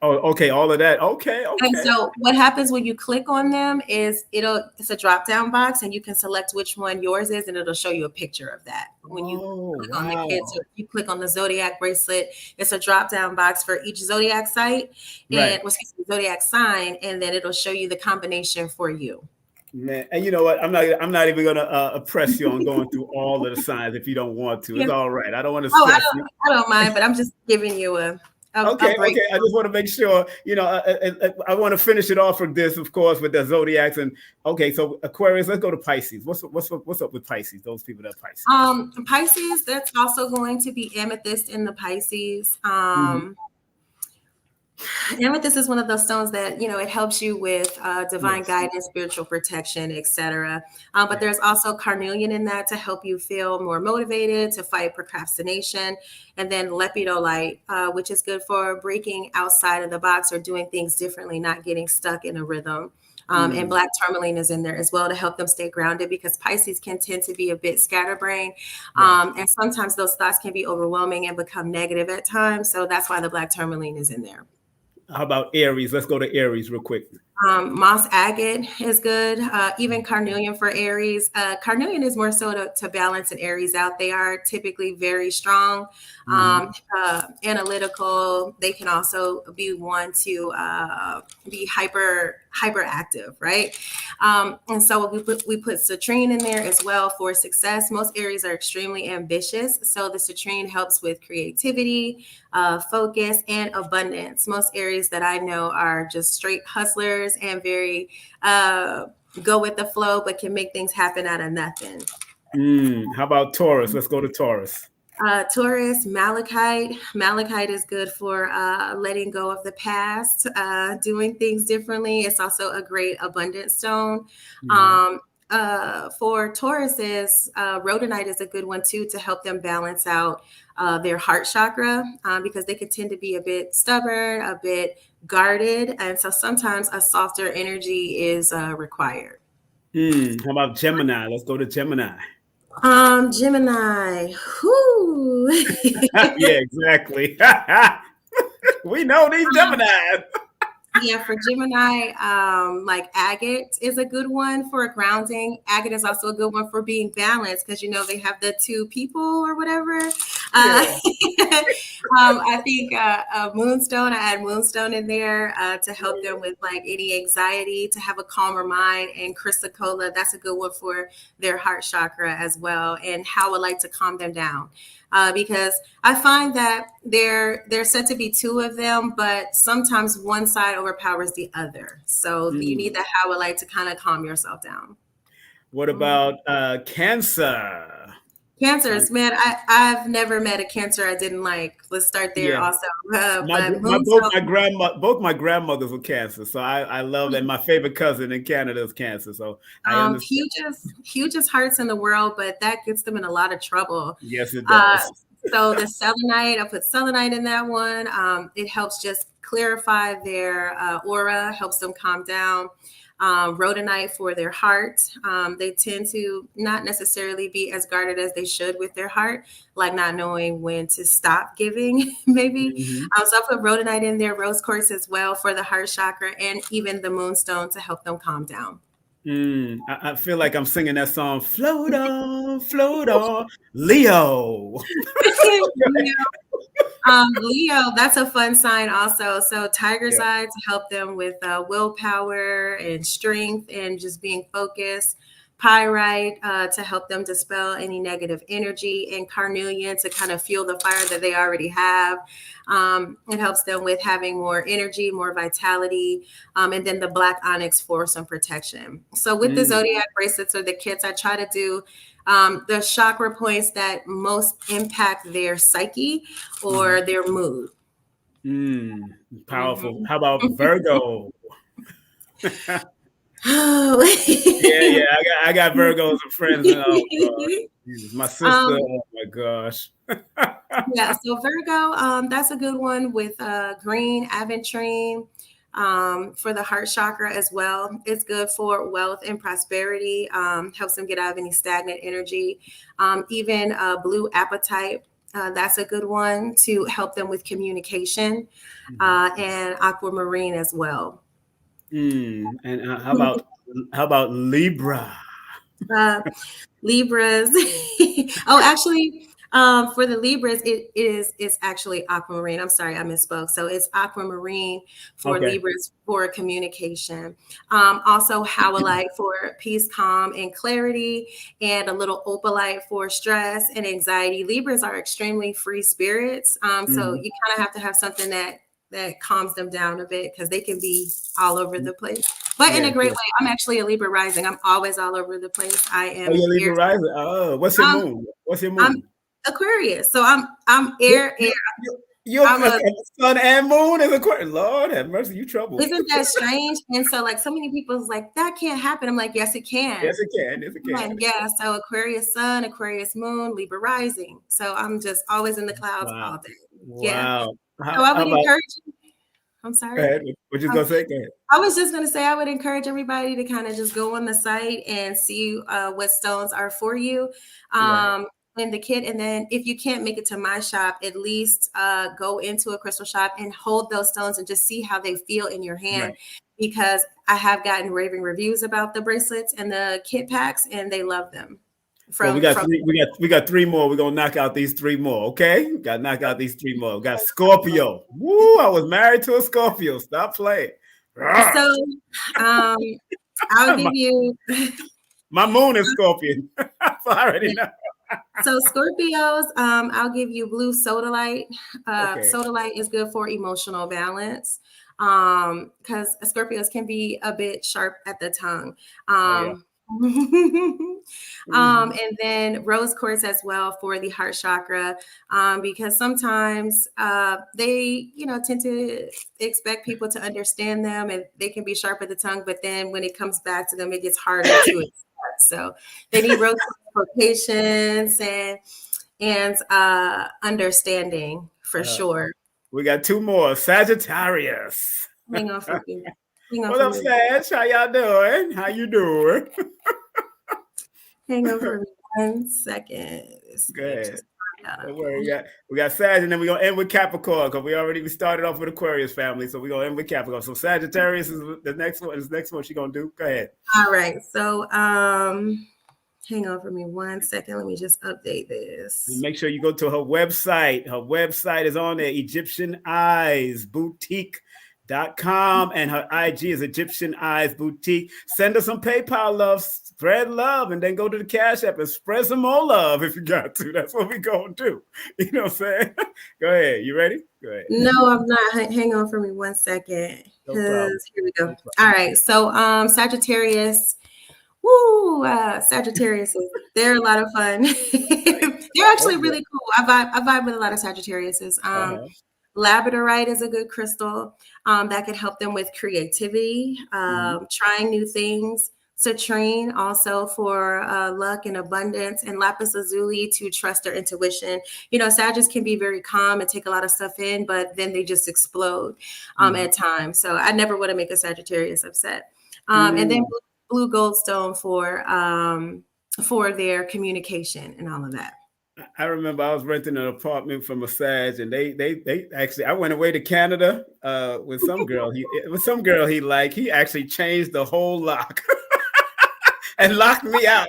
[SPEAKER 1] Oh, okay. All of that. Okay.
[SPEAKER 2] And so what happens when you click on them is it's a drop down box, and you can select which one yours is, and it'll show you a picture of that. When you click on the kits, or you click on the zodiac bracelet, it's a drop down box for each zodiac site, and zodiac sign, and then it'll show you the combination for you.
[SPEAKER 1] Man, and you know what? I'm not even gonna press you on going through all of the signs if you don't want to. It's all right. I don't want to stress you.
[SPEAKER 2] I don't mind, but I'm just giving you
[SPEAKER 1] okay. I just want to make sure, you know, I want to finish it off with this, of course, with the zodiacs. And okay, so Aquarius, let's go to Pisces. What's up with Pisces? Those people that are Pisces.
[SPEAKER 2] Pisces, that's also going to be amethyst in the Pisces. Amethyst is one of those stones that, you know, it helps you with divine guidance, spiritual protection, etc. But there's also carnelian in that to help you feel more motivated, to fight procrastination. And then lepidolite, which is good for breaking outside of the box or doing things differently, not getting stuck in a rhythm. And black tourmaline is in there as well to help them stay grounded, because Pisces can tend to be a bit scatterbrained. And sometimes those thoughts can be overwhelming and become negative at times. So that's why the black tourmaline is in there.
[SPEAKER 1] How about Aries? Let's go to Aries real quick.
[SPEAKER 2] Moss agate is good. Even carnelian for Aries. Carnelian is more so to balance an Aries out. They are typically very strong, analytical. They can also be one to be hyperactive, right? And so we put citrine in there as well for success. Most Aries are extremely ambitious, so the citrine helps with creativity, focus, and abundance. Most Aries that I know are just straight hustlers and very go with the flow, but can make things happen out of nothing.
[SPEAKER 1] How about Taurus? Let's go to Taurus.
[SPEAKER 2] Taurus, malachite. Malachite is good for letting go of the past, doing things differently. It's also a great abundance stone. For Tauruses, rhodonite is a good one too, to help them balance out their heart chakra, because they could tend to be a bit stubborn, a bit guarded. And so sometimes a softer energy is required.
[SPEAKER 1] How about Gemini? Let's go to Gemini.
[SPEAKER 2] Gemini. Whoo.
[SPEAKER 1] Yeah, exactly. We know these Geminis.
[SPEAKER 2] Yeah, for Gemini, like agate is a good one for grounding. Agate is also a good one for being balanced, because, you know, they have the 2 people or whatever. I think moonstone, I add moonstone in there to help them with like any anxiety, to have a calmer mind. And chrysocolla, that's a good one for their heart chakra as well, and how I like to calm them down. Because I find that there's said to be 2 of them, but sometimes one side overpowers the other. So you need the how I like to kind of calm yourself down.
[SPEAKER 1] What about Cancer?
[SPEAKER 2] Cancers, man, I've never met a Cancer I didn't like. Let's start there
[SPEAKER 1] Yeah.
[SPEAKER 2] also. But
[SPEAKER 1] Both my grandmothers were Cancer, so I love that. My favorite cousin in Canada is Cancer, so I understand.
[SPEAKER 2] hugest hearts in the world, but that gets them in a lot of trouble.
[SPEAKER 1] Yes, it
[SPEAKER 2] Uh,
[SPEAKER 1] does.
[SPEAKER 2] so the selenite, I put selenite in that one. It helps just clarify their aura, helps them calm down. Rhodonite for their heart. They tend to not necessarily be as guarded as they should with their heart, like not knowing when to stop giving, maybe.
[SPEAKER 1] Mm-hmm.
[SPEAKER 2] So I put rhodonite in there, rose quartz as well for the heart chakra, and even the moonstone to help them calm down.
[SPEAKER 1] I feel like I'm singing that song, float on, Leo.
[SPEAKER 2] Leo, that's a fun sign also. So tiger's
[SPEAKER 1] Yeah.
[SPEAKER 2] eye to help them with willpower and strength and just being focused. Pyrite to help them dispel any negative energy, and carnelian to kind of fuel the fire that they already have. It helps them with having more energy, more vitality, and then the black onyx for some protection. So with the zodiac bracelets or the kits, I try to do the chakra points that most impact their psyche or their mood.
[SPEAKER 1] Powerful. How about Virgo?
[SPEAKER 2] Oh.
[SPEAKER 1] Yeah. I got Virgos and friends. And, oh God, Jesus, my sister. Oh my gosh.
[SPEAKER 2] Yeah, so Virgo, that's a good one with green aventurine for the heart chakra as well. It's good for wealth and prosperity, helps them get out of any stagnant energy. Even blue apatite, that's a good one to help them with communication, and aquamarine as well.
[SPEAKER 1] And how about Libra?
[SPEAKER 2] Libras. Oh, actually, for the Libras, it's actually aquamarine. I'm sorry, I misspoke. So it's aquamarine for
[SPEAKER 1] Okay.
[SPEAKER 2] Libras for communication. Also howlite for peace, calm, and clarity, and a little opalite for stress and anxiety. Libras are extremely free spirits. So you kind of have to have something that calms them down a bit because they can be all over the place. But in a great way. I'm actually a Libra rising. I'm always all over the place. I am.
[SPEAKER 1] Oh, you're Libra rising. Oh, what's your moon? What's your moon?
[SPEAKER 2] I'm Aquarius. So I'm air.
[SPEAKER 1] You're a sun and moon is Aquarius. Lord have mercy, you trouble.
[SPEAKER 2] Isn't that strange? And so like so many people's like, that can't happen. I'm like, yes, it can.
[SPEAKER 1] Yes, it can. Yes, it can.
[SPEAKER 2] Yeah. So Aquarius sun, Aquarius moon, Libra rising. So I'm just always in the clouds all day. Yeah.
[SPEAKER 1] Wow.
[SPEAKER 2] So I would encourage you. I'm sorry.
[SPEAKER 1] Go ahead. What you gonna say? Go ahead.
[SPEAKER 2] I was just gonna say I would encourage everybody to kind of just go on the site and see what stones are for you in the kit. And then if you can't make it to my shop, at least go into a crystal shop and hold those stones and just see how they feel in your hand. Because I have gotten raving reviews about the bracelets and the kit packs, and they love them.
[SPEAKER 1] We got three more. We're gonna knock out these three more. Okay, got to knock out these three more. We got Scorpio. Woo! I was married to a Scorpio. Stop playing.
[SPEAKER 2] So, I'll give you.
[SPEAKER 1] My moon is Scorpion. So I already know.
[SPEAKER 2] So Scorpios, I'll give you blue sodalite. Sodalite is good for emotional balance because Scorpios can be a bit sharp at the tongue. And then rose quartz as well for the heart chakra, because sometimes they, tend to expect people to understand them, and they can be sharp at the tongue, but then when it comes back to them, it gets harder to accept. So they need rose quartz for patience and understanding for sure.
[SPEAKER 1] We got two more. Sagittarius.
[SPEAKER 2] Hang on for me.
[SPEAKER 1] What up, Sag? How y'all doing? How you doing?
[SPEAKER 2] Hang on for 1 second.
[SPEAKER 1] Good. Don't worry. We got Sag, and then we're going to end with Capricorn because we started off with Aquarius family. So we're going to end with Capricorn. So Sagittarius is the next one. Is the next one she's going to do. Go ahead.
[SPEAKER 2] All right. So hang on for me 1 second. Let me just update this.
[SPEAKER 1] Make sure you go to her website. Her website is on there, egyptianeyesboutique.com, and her IG is Egyptian Eyes Boutique. Send her some PayPal love, spread love, and then go to the Cashapp and spread some more love if you got to. That's what we gonna do. You know what I'm saying? Go ahead. You ready? Go ahead.
[SPEAKER 2] No, I'm not. Hang on for me 1 second.
[SPEAKER 1] No problem.
[SPEAKER 2] Here we go. All right. So Sagittarius, Woo, Sagittarius, they're a lot of fun. They're actually really cool. I vibe with a lot of Sagittarius. Labradorite is a good crystal that can help them with creativity, trying new things. Citrine also for luck and abundance, and lapis lazuli to trust their intuition. You know, Sagittarius can be very calm and take a lot of stuff in, but then they just explode at times. So I never want to make a Sagittarius upset. And then blue goldstone for their communication and all of that.
[SPEAKER 1] I remember I was renting an apartment from a Sag, and they actually, I went away to Canada with some girl he liked. He actually changed the whole lock and locked me out.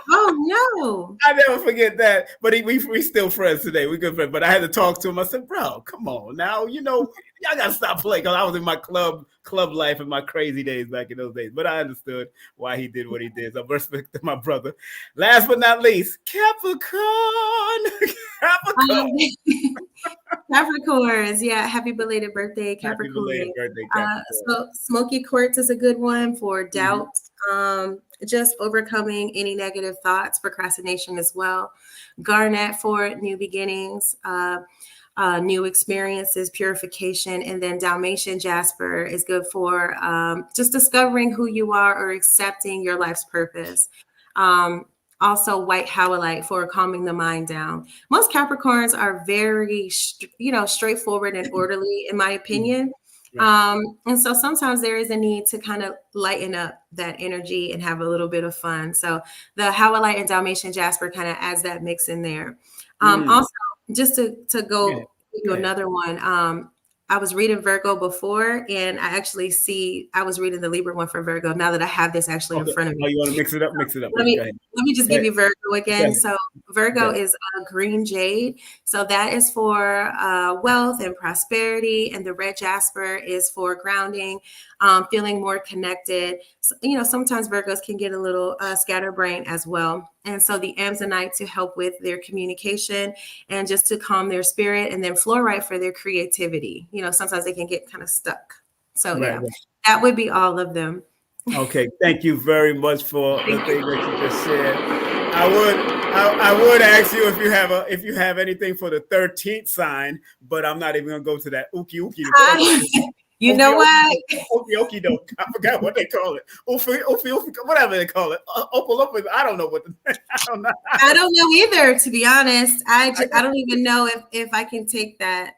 [SPEAKER 2] Oh no!
[SPEAKER 1] I never forget that. But we still friends today. We good friends. But I had to talk to him. I said, "Bro, come on now. You know, y'all gotta stop playing." Because I was in my club life in my crazy days back in those days. But I understood why he did what he did. So I respect my brother. Last but not least, Capricorn. Capricorn.
[SPEAKER 2] Capricorns, yeah. Happy belated birthday, Capricorn. Happy belated birthday, Capricorn. So smoky quartz is a good one for doubt. Just overcoming any negative thoughts, procrastination as well. Garnet for new beginnings, new experiences, purification, and then Dalmatian jasper is good for just discovering who you are or accepting your life's purpose. Also white howlite for calming the mind down. Most Capricorns are very, straightforward and orderly, in my opinion. Right. And so sometimes there is a need to kind of lighten up that energy and have a little bit of fun. So the howlite and Dalmatian jasper kind of adds that mix in there. Also, just to go another one, I was reading Virgo before, and I was reading the Libra one for Virgo. Now that I have this actually in front of me.
[SPEAKER 1] Oh, you want to mix it up? Mix it up.
[SPEAKER 2] Let me just give you Virgo again. So Virgo is a green jade. So that is for wealth and prosperity. And the red jasper is for grounding, feeling more connected. So, sometimes Virgos can get a little scatterbrained as well. And so the Amazonite to help with their communication and just to calm their spirit, and then fluorite for their creativity. Sometimes they can get kind of stuck. So that would be all of them.
[SPEAKER 1] Okay, thank you very much for the thing that you just shared. I would ask you if you have anything for the 13th sign, but I'm not even gonna go to that.
[SPEAKER 2] You know what?
[SPEAKER 1] Okie doke. I forgot what they call it. Whatever they call it. I don't know what.
[SPEAKER 2] I don't know either, to be honest. I don't even know if I can take that.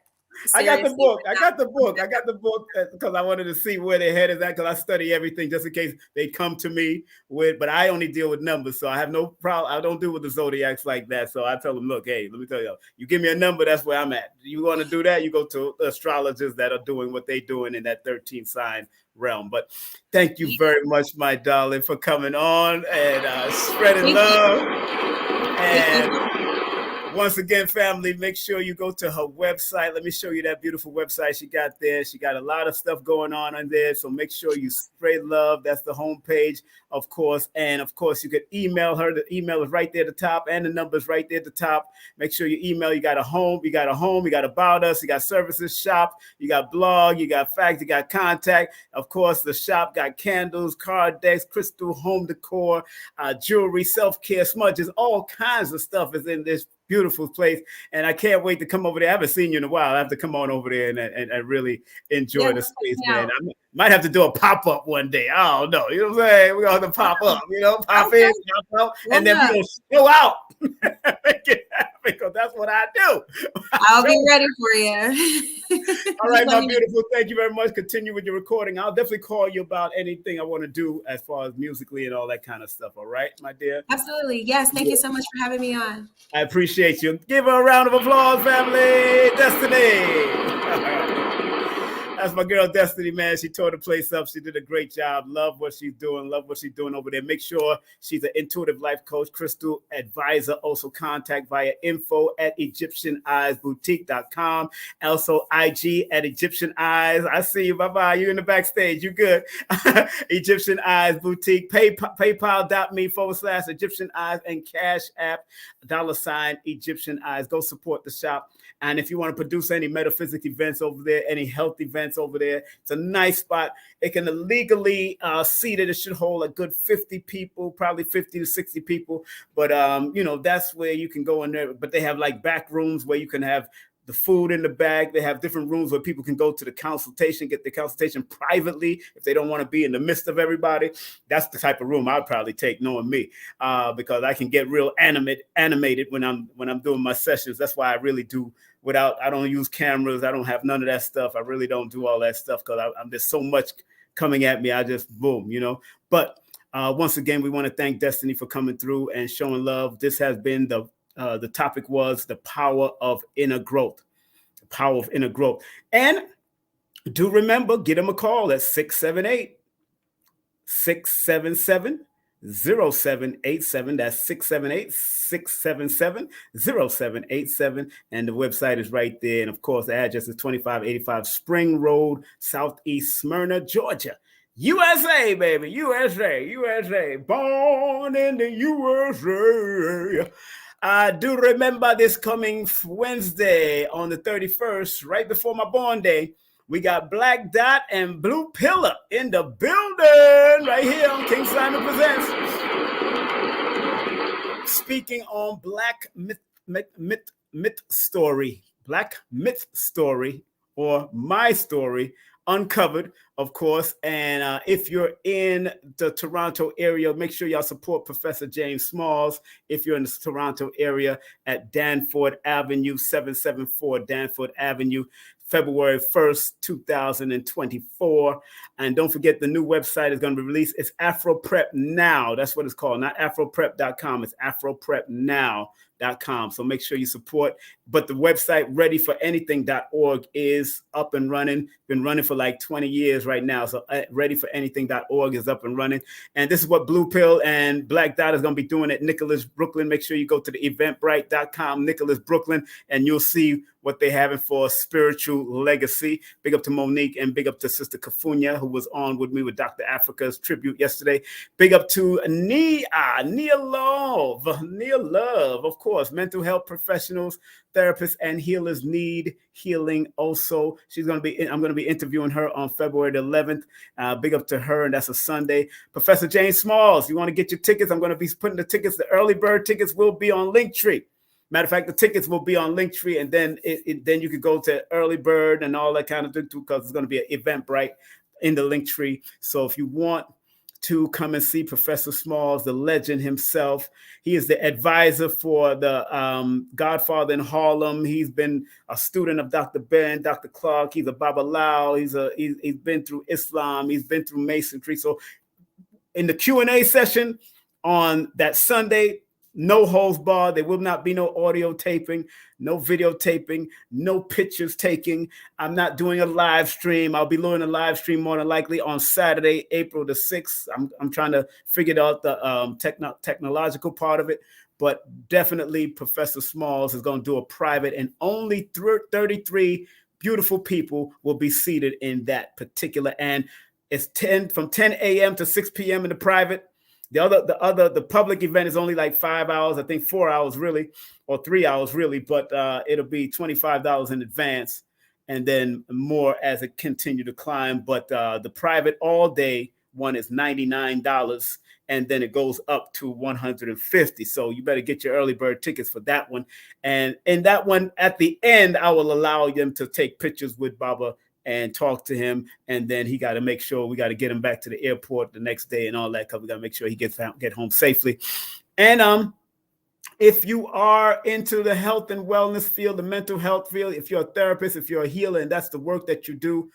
[SPEAKER 1] I got the book. I got the book because I wanted to see where their head is at, because I study everything just in case they come to me with, but I only deal with numbers. So I have no problem. I don't deal with the zodiacs like that. So I tell them, look, hey, let me tell you give me a number, that's where I'm at. You want to do that, you go to astrologers that are doing what they're doing in that 13th sign realm. But thank you very much, my darling, for coming on and spreading love. And once again, family, make sure you go to her website. Let me show you that beautiful website she got there. She got a lot of stuff going on there. So make sure you spread love. That's the homepage, of course. And of course, you can email her. The email is right there at the top, and the number is right there at the top. Make sure you email. You got a home, you got about us, you got services, shop, you got blog, you got facts, you got contact. Of course, the shop got candles, card decks, crystal, home decor, jewelry, self-care, smudges, all kinds of stuff is in this beautiful place, and I can't wait to come over there. I haven't seen you in a while. I have to come on over there and really enjoy the space, man. I might have to do a pop-up one day. I don't know. You know what I'm saying? We're going to pop up, pop in, pop out, and then we're going to show out. Because that's what I do.
[SPEAKER 2] I'll be ready for you.
[SPEAKER 1] All right, my beautiful. Thank you very much. Continue with your recording. I'll definitely call you about anything I want to do as far as musically and all that kind of stuff. All right, my dear?
[SPEAKER 2] Absolutely. Yes. Thank you so much for having me on.
[SPEAKER 1] I appreciate you. Give her a round of applause, family. Destiny. That's my girl, Destiny, man. She tore the place up. She did a great job. Love what she's doing. Love what she's doing over there. Make sure she's an intuitive life coach, crystal advisor. Also contact via info@egyptianeyesboutique.com. Also IG at Egyptian Eyes. I see you. Bye-bye. You in the backstage. You good. Egyptian Eyes Boutique. PayPal.me/Egyptian Eyes and Cashapp $ Egyptian Eyes. Go support the shop. And if you want to produce any metaphysics events over there, any health events, events over there. It's a nice spot. It can legally seat it. It should hold a good 50 people, probably 50 to 60 people. But, that's where you can go in there. But they have like back rooms where you can have the food in the back. They have different rooms where people can go to the consultation, get the consultation privately if they don't want to be in the midst of everybody. That's the type of room I'd probably take, knowing me, because I can get real animated when I'm doing my sessions. That's why I really do I don't use cameras. I don't have none of that stuff. I really don't do all that stuff because there's so much coming at me. I just boom, But once again, we want to thank Destiny for coming through and showing love. This has been the topic was the power of inner growth. The power of inner growth. And do remember, get them a call at 678-677-0787. That's 678-677-0787. And the website is right there. And of course, the address is 2585 Spring Road, Southeast Smyrna, Georgia. USA, baby. USA. Born in the USA. I do remember this coming Wednesday on the 31st, right before my born day. We got Black Dot and Blue Pillar in the building right here on King Simon Presents. Speaking on Black Myth Story. Black Myth Story, or My Story, Uncovered, of course. And if you're in the Toronto area, make sure y'all support Professor James Smalls. If you're in the Toronto area, at Danforth Avenue, 774 Danforth Avenue, February 1st, 2024. And don't forget, the new website is going to be released. It's AfroPrep Now. That's what it's called. Not AfroPrep.com. It's AfroPrepNow.com. So make sure you support. But the website readyforanything.org is up and running. Been running for like 20 years right now. So readyforanything.org is up and running. And this is what Blue Pill and Black Dot is going to be doing at Nicholas, Brooklyn. Make sure you go to the eventbrite.com, Nicholas, Brooklyn, and you'll see what they're having for spiritual legacy. Big up to Monique and big up to Sister Kafunya, who was on with me with Dr. Africa's tribute yesterday. Big up to Nia Love, of course. Mental health professionals, therapists, and healers need healing also. I'm going to be interviewing her on February the 11th. Big up to her, and that's a Sunday. Professor James Smalls, you want to get your tickets? I'm going to be putting the tickets. The early bird tickets will be on Linktree. Matter of fact, the tickets will be on Linktree, and then then you could go to early bird and all that kind of thing too, because it's going to be an Eventbrite in the Linktree. So if you want to come and see Professor Smalls, the legend himself, he is the advisor for the Godfather in Harlem. He's been a student of Dr. Ben, Dr. Clark. He's a Babalawo. He's been through Islam. He's been through Masonry. So in the Q&A session on that Sunday, no holds barred. There will not be no audio taping, no videotaping, no pictures taking. I'm not doing a live stream. I'll be doing a live stream more than likely on Saturday, April the 6th. I'm trying to figure out the technological part of it, but definitely Professor Smalls is going to do a private, and only 33 beautiful people will be seated in that particular. And it's from 10 a.m. to 6 p.m. in the private. The public event is only like 5 hours, I think 4 hours really, or 3 hours really, but it'll be $25 in advance and then more as it continue to climb. But the private all day one is $99, and then it goes up to $150. So you better get your early bird tickets for that one. And in that one, at the end, I will allow them to take pictures with Baba and talk to him, and then he got to make sure we got to get him back to the airport the next day and all that, because we got to make sure he get home safely. And if you are into the health and wellness field, the mental health field, if you're a therapist, if you're a healer, and that's the work that you do,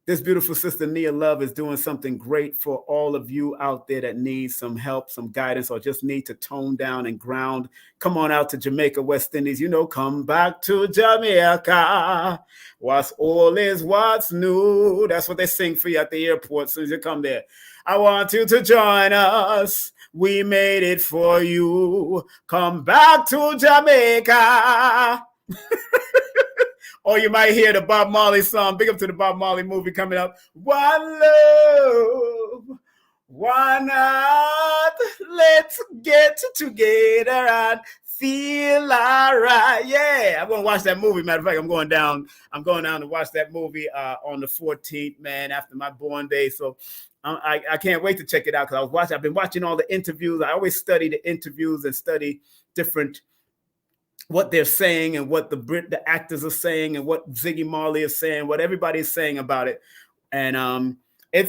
[SPEAKER 1] this beautiful sister Nia Love is doing something great for all of you out there that need some help, some guidance, or just need to tone down and ground. Come on out to Jamaica, West Indies. Come back to Jamaica. What's old is what's new. That's what they sing for you at the airport as soon as you come there. I want you to join us. We made it for you. Come back to Jamaica. Or you might hear the Bob Marley song. Big up to the Bob Marley movie coming up. One love, one heart. Let's get together and feel alright. Yeah, I'm gonna watch that movie. Matter of fact, I'm going down to watch that movie on the 14th, man, after my born day. So I can't wait to check it out because I've been watching all the interviews. I always study the interviews and study different what they're saying and what the actors are saying and what Ziggy Marley is saying, what everybody is saying about it. And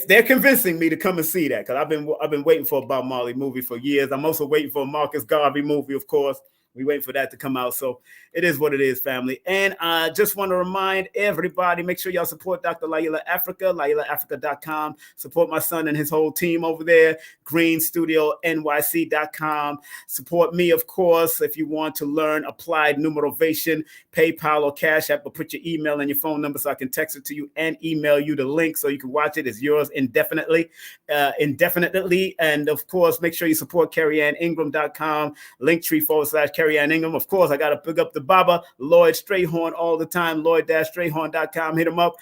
[SPEAKER 1] they're convincing me to come and see that because I've been waiting for a Bob Marley movie for years. I'm also waiting for a Marcus Garvey movie, of course. We waiting for that to come out. So it is what it is, family. And I just want to remind everybody, make sure y'all support Dr. Layla Africa, LaylaAfrica.com. Support my son and his whole team over there, greenstudionyc.com. Support me, of course, if you want to learn applied numerovation, PayPal or Cashapp, but put your email and your phone number so I can text it to you and email you the link so you can watch it. It's yours indefinitely. And, of course, make sure you support CarrieAnnIngram.com, Linktree/Carrie Ann Ingram. Of course, I got to pick up the Baba, Lloyd Strayhorn, all the time, Lloyd-Strayhorn.com. Hit him up.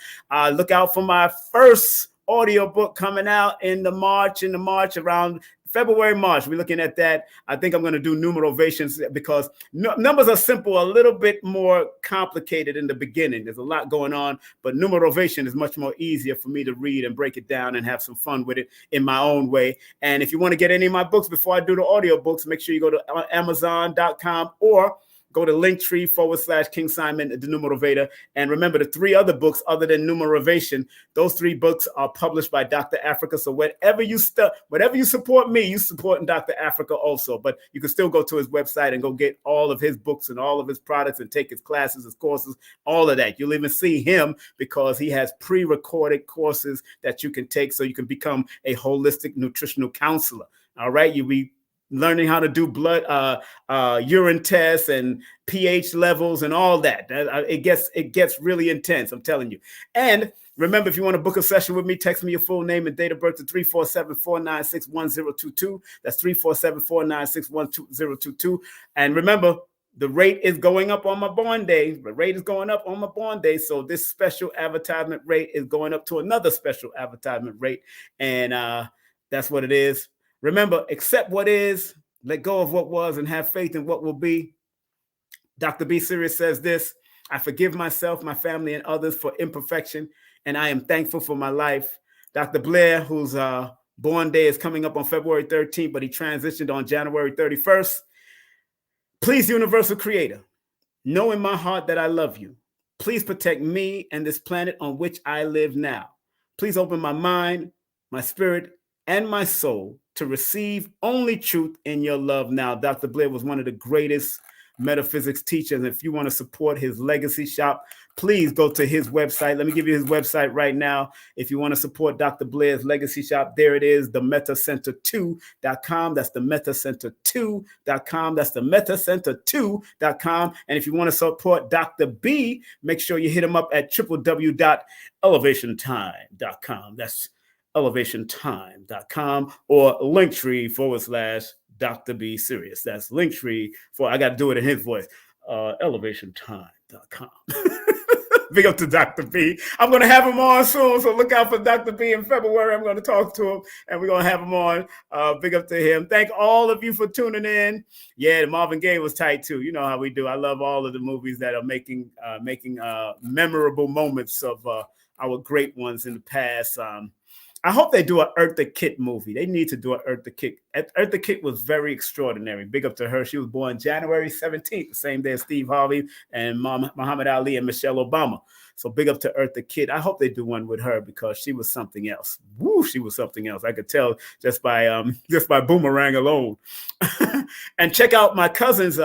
[SPEAKER 1] Look out for my first audiobook coming out in the March around February, March. We're looking at that. I think I'm going to do numerovations because numbers are simple, a little bit more complicated in the beginning. There's a lot going on, but numerovation is much more easier for me to read and break it down and have some fun with it in my own way. And if you want to get any of my books before I do the audiobooks, make sure you go to Amazon.com or go to Linktree/King Simon, the Numerovator. And remember, the 3 other books other than Numerovation, those 3 books are published by Dr. Africa. So whatever you support me, you supporting Dr. Africa also. But you can still go to his website and go get all of his books and all of his products and take his classes, his courses, all of that. You'll even see him because he has pre-recorded courses that you can take so you can become a holistic nutritional counselor. All right, you'll be learning how to do blood, urine tests and pH levels and all that. It gets really intense, I'm telling you. And remember, if you want to book a session with me, text me your full name and date of birth to 347-496-1022. That's 347-496-1022. And remember, the rate is going up on my born day. The rate is going up on my born day. So this special advertisement rate is going up to another special advertisement rate. And that's what it is. Remember, accept what is, let go of what was, and have faith in what will be. Dr. B. Serious says this: I forgive myself, my family, and others for imperfection, and I am thankful for my life. Dr. Blair, whose born day is coming up on February 13th, but he transitioned on January 31st. Please, Universal Creator, know in my heart that I love you. Please protect me and this planet on which I live now. Please open my mind, my spirit, and my soul to receive only truth in your love now. Dr. Blair was one of the greatest metaphysics teachers. If you want to support his legacy shop, please go to his website. Let me give you his website right now. If you want to support Dr. Blair's legacy shop, there it is, themetacenter2.com. That's themetacenter2.com. That's themetacenter2.com. And if you want to support Dr. B, make sure you hit him up at www.elevationtime.com. That's elevationtime.com or Linktree/Dr. B Serious. That's Linktree I got to do it in his voice. Elevationtime.com. Big up to Dr. B. I'm going to have him on soon, so look out for Dr. B in February. I'm going to talk to him, and we're going to have him on. Big up to him. Thank all of you for tuning in. Yeah, the Marvin Gaye was tight, too. You know how we do. I love all of the movies that are making memorable moments of our great ones in the past. I hope they do an Eartha Kitt movie. They need to do an Eartha Kitt. Eartha Kitt was very extraordinary. Big up to her. She was born January 17th, the same day as Steve Harvey and Muhammad Ali and Michelle Obama. So big up to Eartha Kitt. I hope they do one with her because she was something else. Woo, she was something else. I could tell just by Boomerang alone. And check out my cousin's.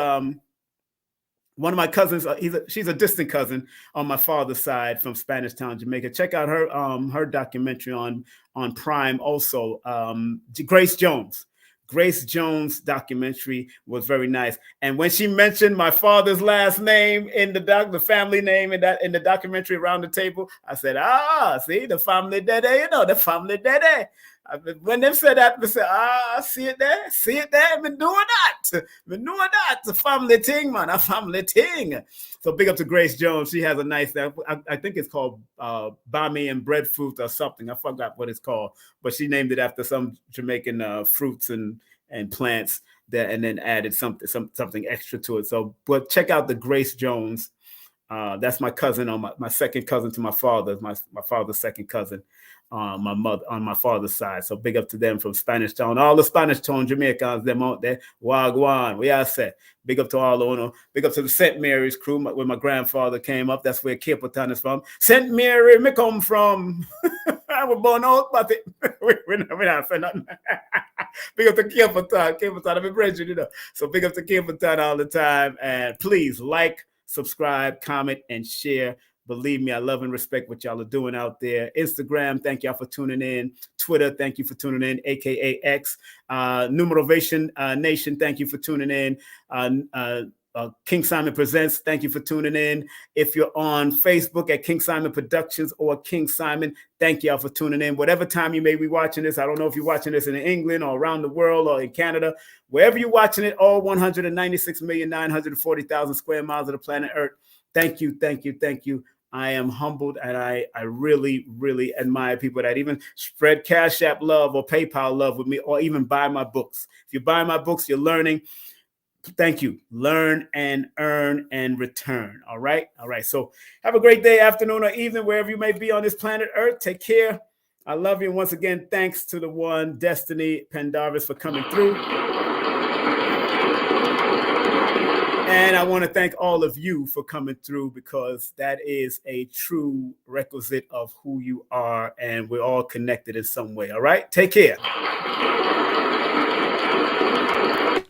[SPEAKER 1] One of my cousins, she's a distant cousin on my father's side from Spanish Town, Jamaica. Check out her documentary on Prime also. Grace Jones. Grace Jones documentary was very nice. And when she mentioned my father's last name in the family name in the documentary around the table, I said, see, the family dede, the family dede. When they said that, they said, see it there, been doing that, the family thing, man, a family thing. So big up to Grace Jones. She has a nice, I think it's called Bami and Breadfruit or something. I forgot what it's called, but she named it after some Jamaican fruits and plants. that, and then added something extra to it. So, but check out the Grace Jones. That's my cousin on my second cousin to my father, my father's second cousin, my mother on my father's side. So big up to them from Spanish Town, all the Spanish Town Jamaicans, them out there. Wagwan, we are set. Big up to all the owner. Big up to the St. Mary's crew where my grandfather came up. That's where Cape Town is from. St. Mary, me come from. I was born out, but we not say nothing. Big up to Cape Town, I'm a brethren, you know. So big up to Cape Town all the time. And please like, subscribe, comment, and share. Believe me, I love and respect what y'all are doing out there. Instagram, thank y'all for tuning in. Twitter, thank you for tuning in, aka X. Numerovation Nation, thank you for tuning in. King Simon Presents, thank you for tuning in. If you're on Facebook at King Simon Productions or King Simon, thank y'all for tuning in. Whatever time you may be watching this, I don't know if you're watching this in England or around the world or in Canada, wherever you're watching it, all 196,940,000 square miles of the planet Earth. Thank you, thank you, thank you. I am humbled, and I really, really admire people that even spread Cashapp love or PayPal love with me, or even buy my books. If you buy my books, you're learning. Thank you. Learn and earn and return. All right. All right. So have a great day, afternoon, or evening, wherever you may be on this planet Earth. Take care. I love you. And once again, thanks to the one Destiny Pendarvis for coming through. And I want to thank all of you for coming through, because that is a true requisite of who you are. And we're all connected in some way. All right. Take care.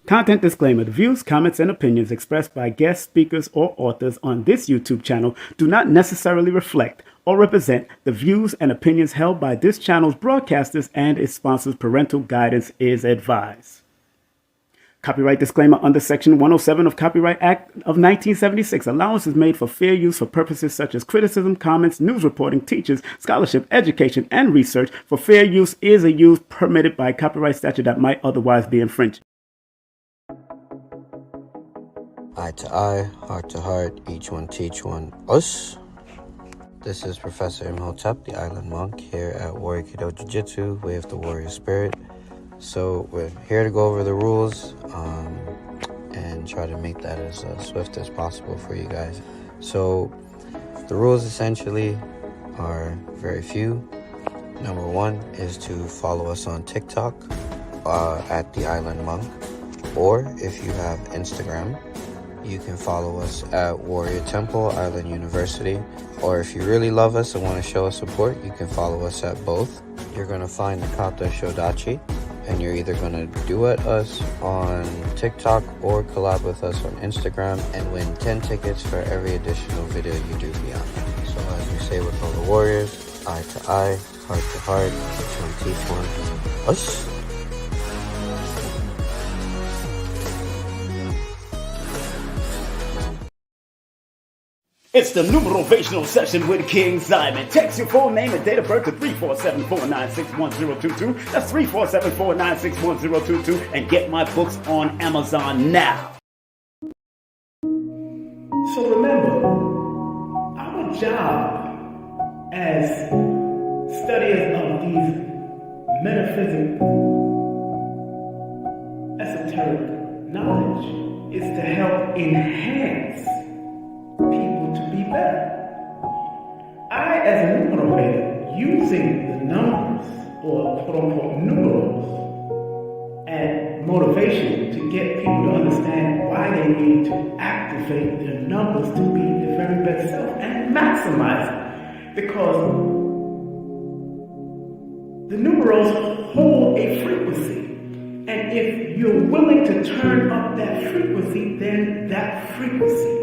[SPEAKER 1] Content disclaimer. The views, comments, and opinions expressed by guest speakers or authors on this YouTube channel do not necessarily reflect or represent the views and opinions held by this channel's broadcasters and its sponsors. Parental guidance is advised. Copyright disclaimer under Section 107 of Copyright Act of 1976. Allowance is made for fair use for purposes such as criticism, comments, news reporting, teachers, scholarship, education, and research. For fair use is a use permitted by copyright statute that might otherwise be infringed.
[SPEAKER 3] Eye to eye, heart to heart, each one teach one us. This is Professor Imhotep, the Island Monk, here at Warrior Kido Jiu-Jitsu, Way of the Warrior Spirit. So we're here to go over the rules and try to make that as swift as possible for you guys. So the rules essentially are very few. Number one is to follow us on TikTok at the Island Monk, or if you have Instagram, you can follow us at Warrior Temple, Island University. Or if you really love us and want to show us support, you can follow us at both. You're going to find the Kata Shodachi, and you're either going to duet us on TikTok or collab with us on Instagram and win 10 tickets for every additional video you do beyond that. So as we say with all the warriors, eye to eye, heart to heart, each one teach one, us.
[SPEAKER 1] It's the numerovational session with King Simon. Text your full name and date of birth to 347-496-1022. That's 347-496-1022. And get my books on Amazon now. So remember, our job as studiers of these metaphysical, esoteric knowledge is to help enhance people to be better. I, as a numerator, using the numbers, or quote-unquote numerals, and motivation to get people to understand why they need to activate their numbers to be their very best self and maximize it. Because the numerals hold a frequency. And if you're willing to turn up that frequency, then that frequency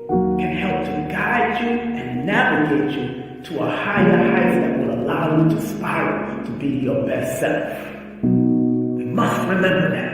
[SPEAKER 1] can help to guide you and navigate you to a higher height that will allow you to spiral to be your best self. We must remember that.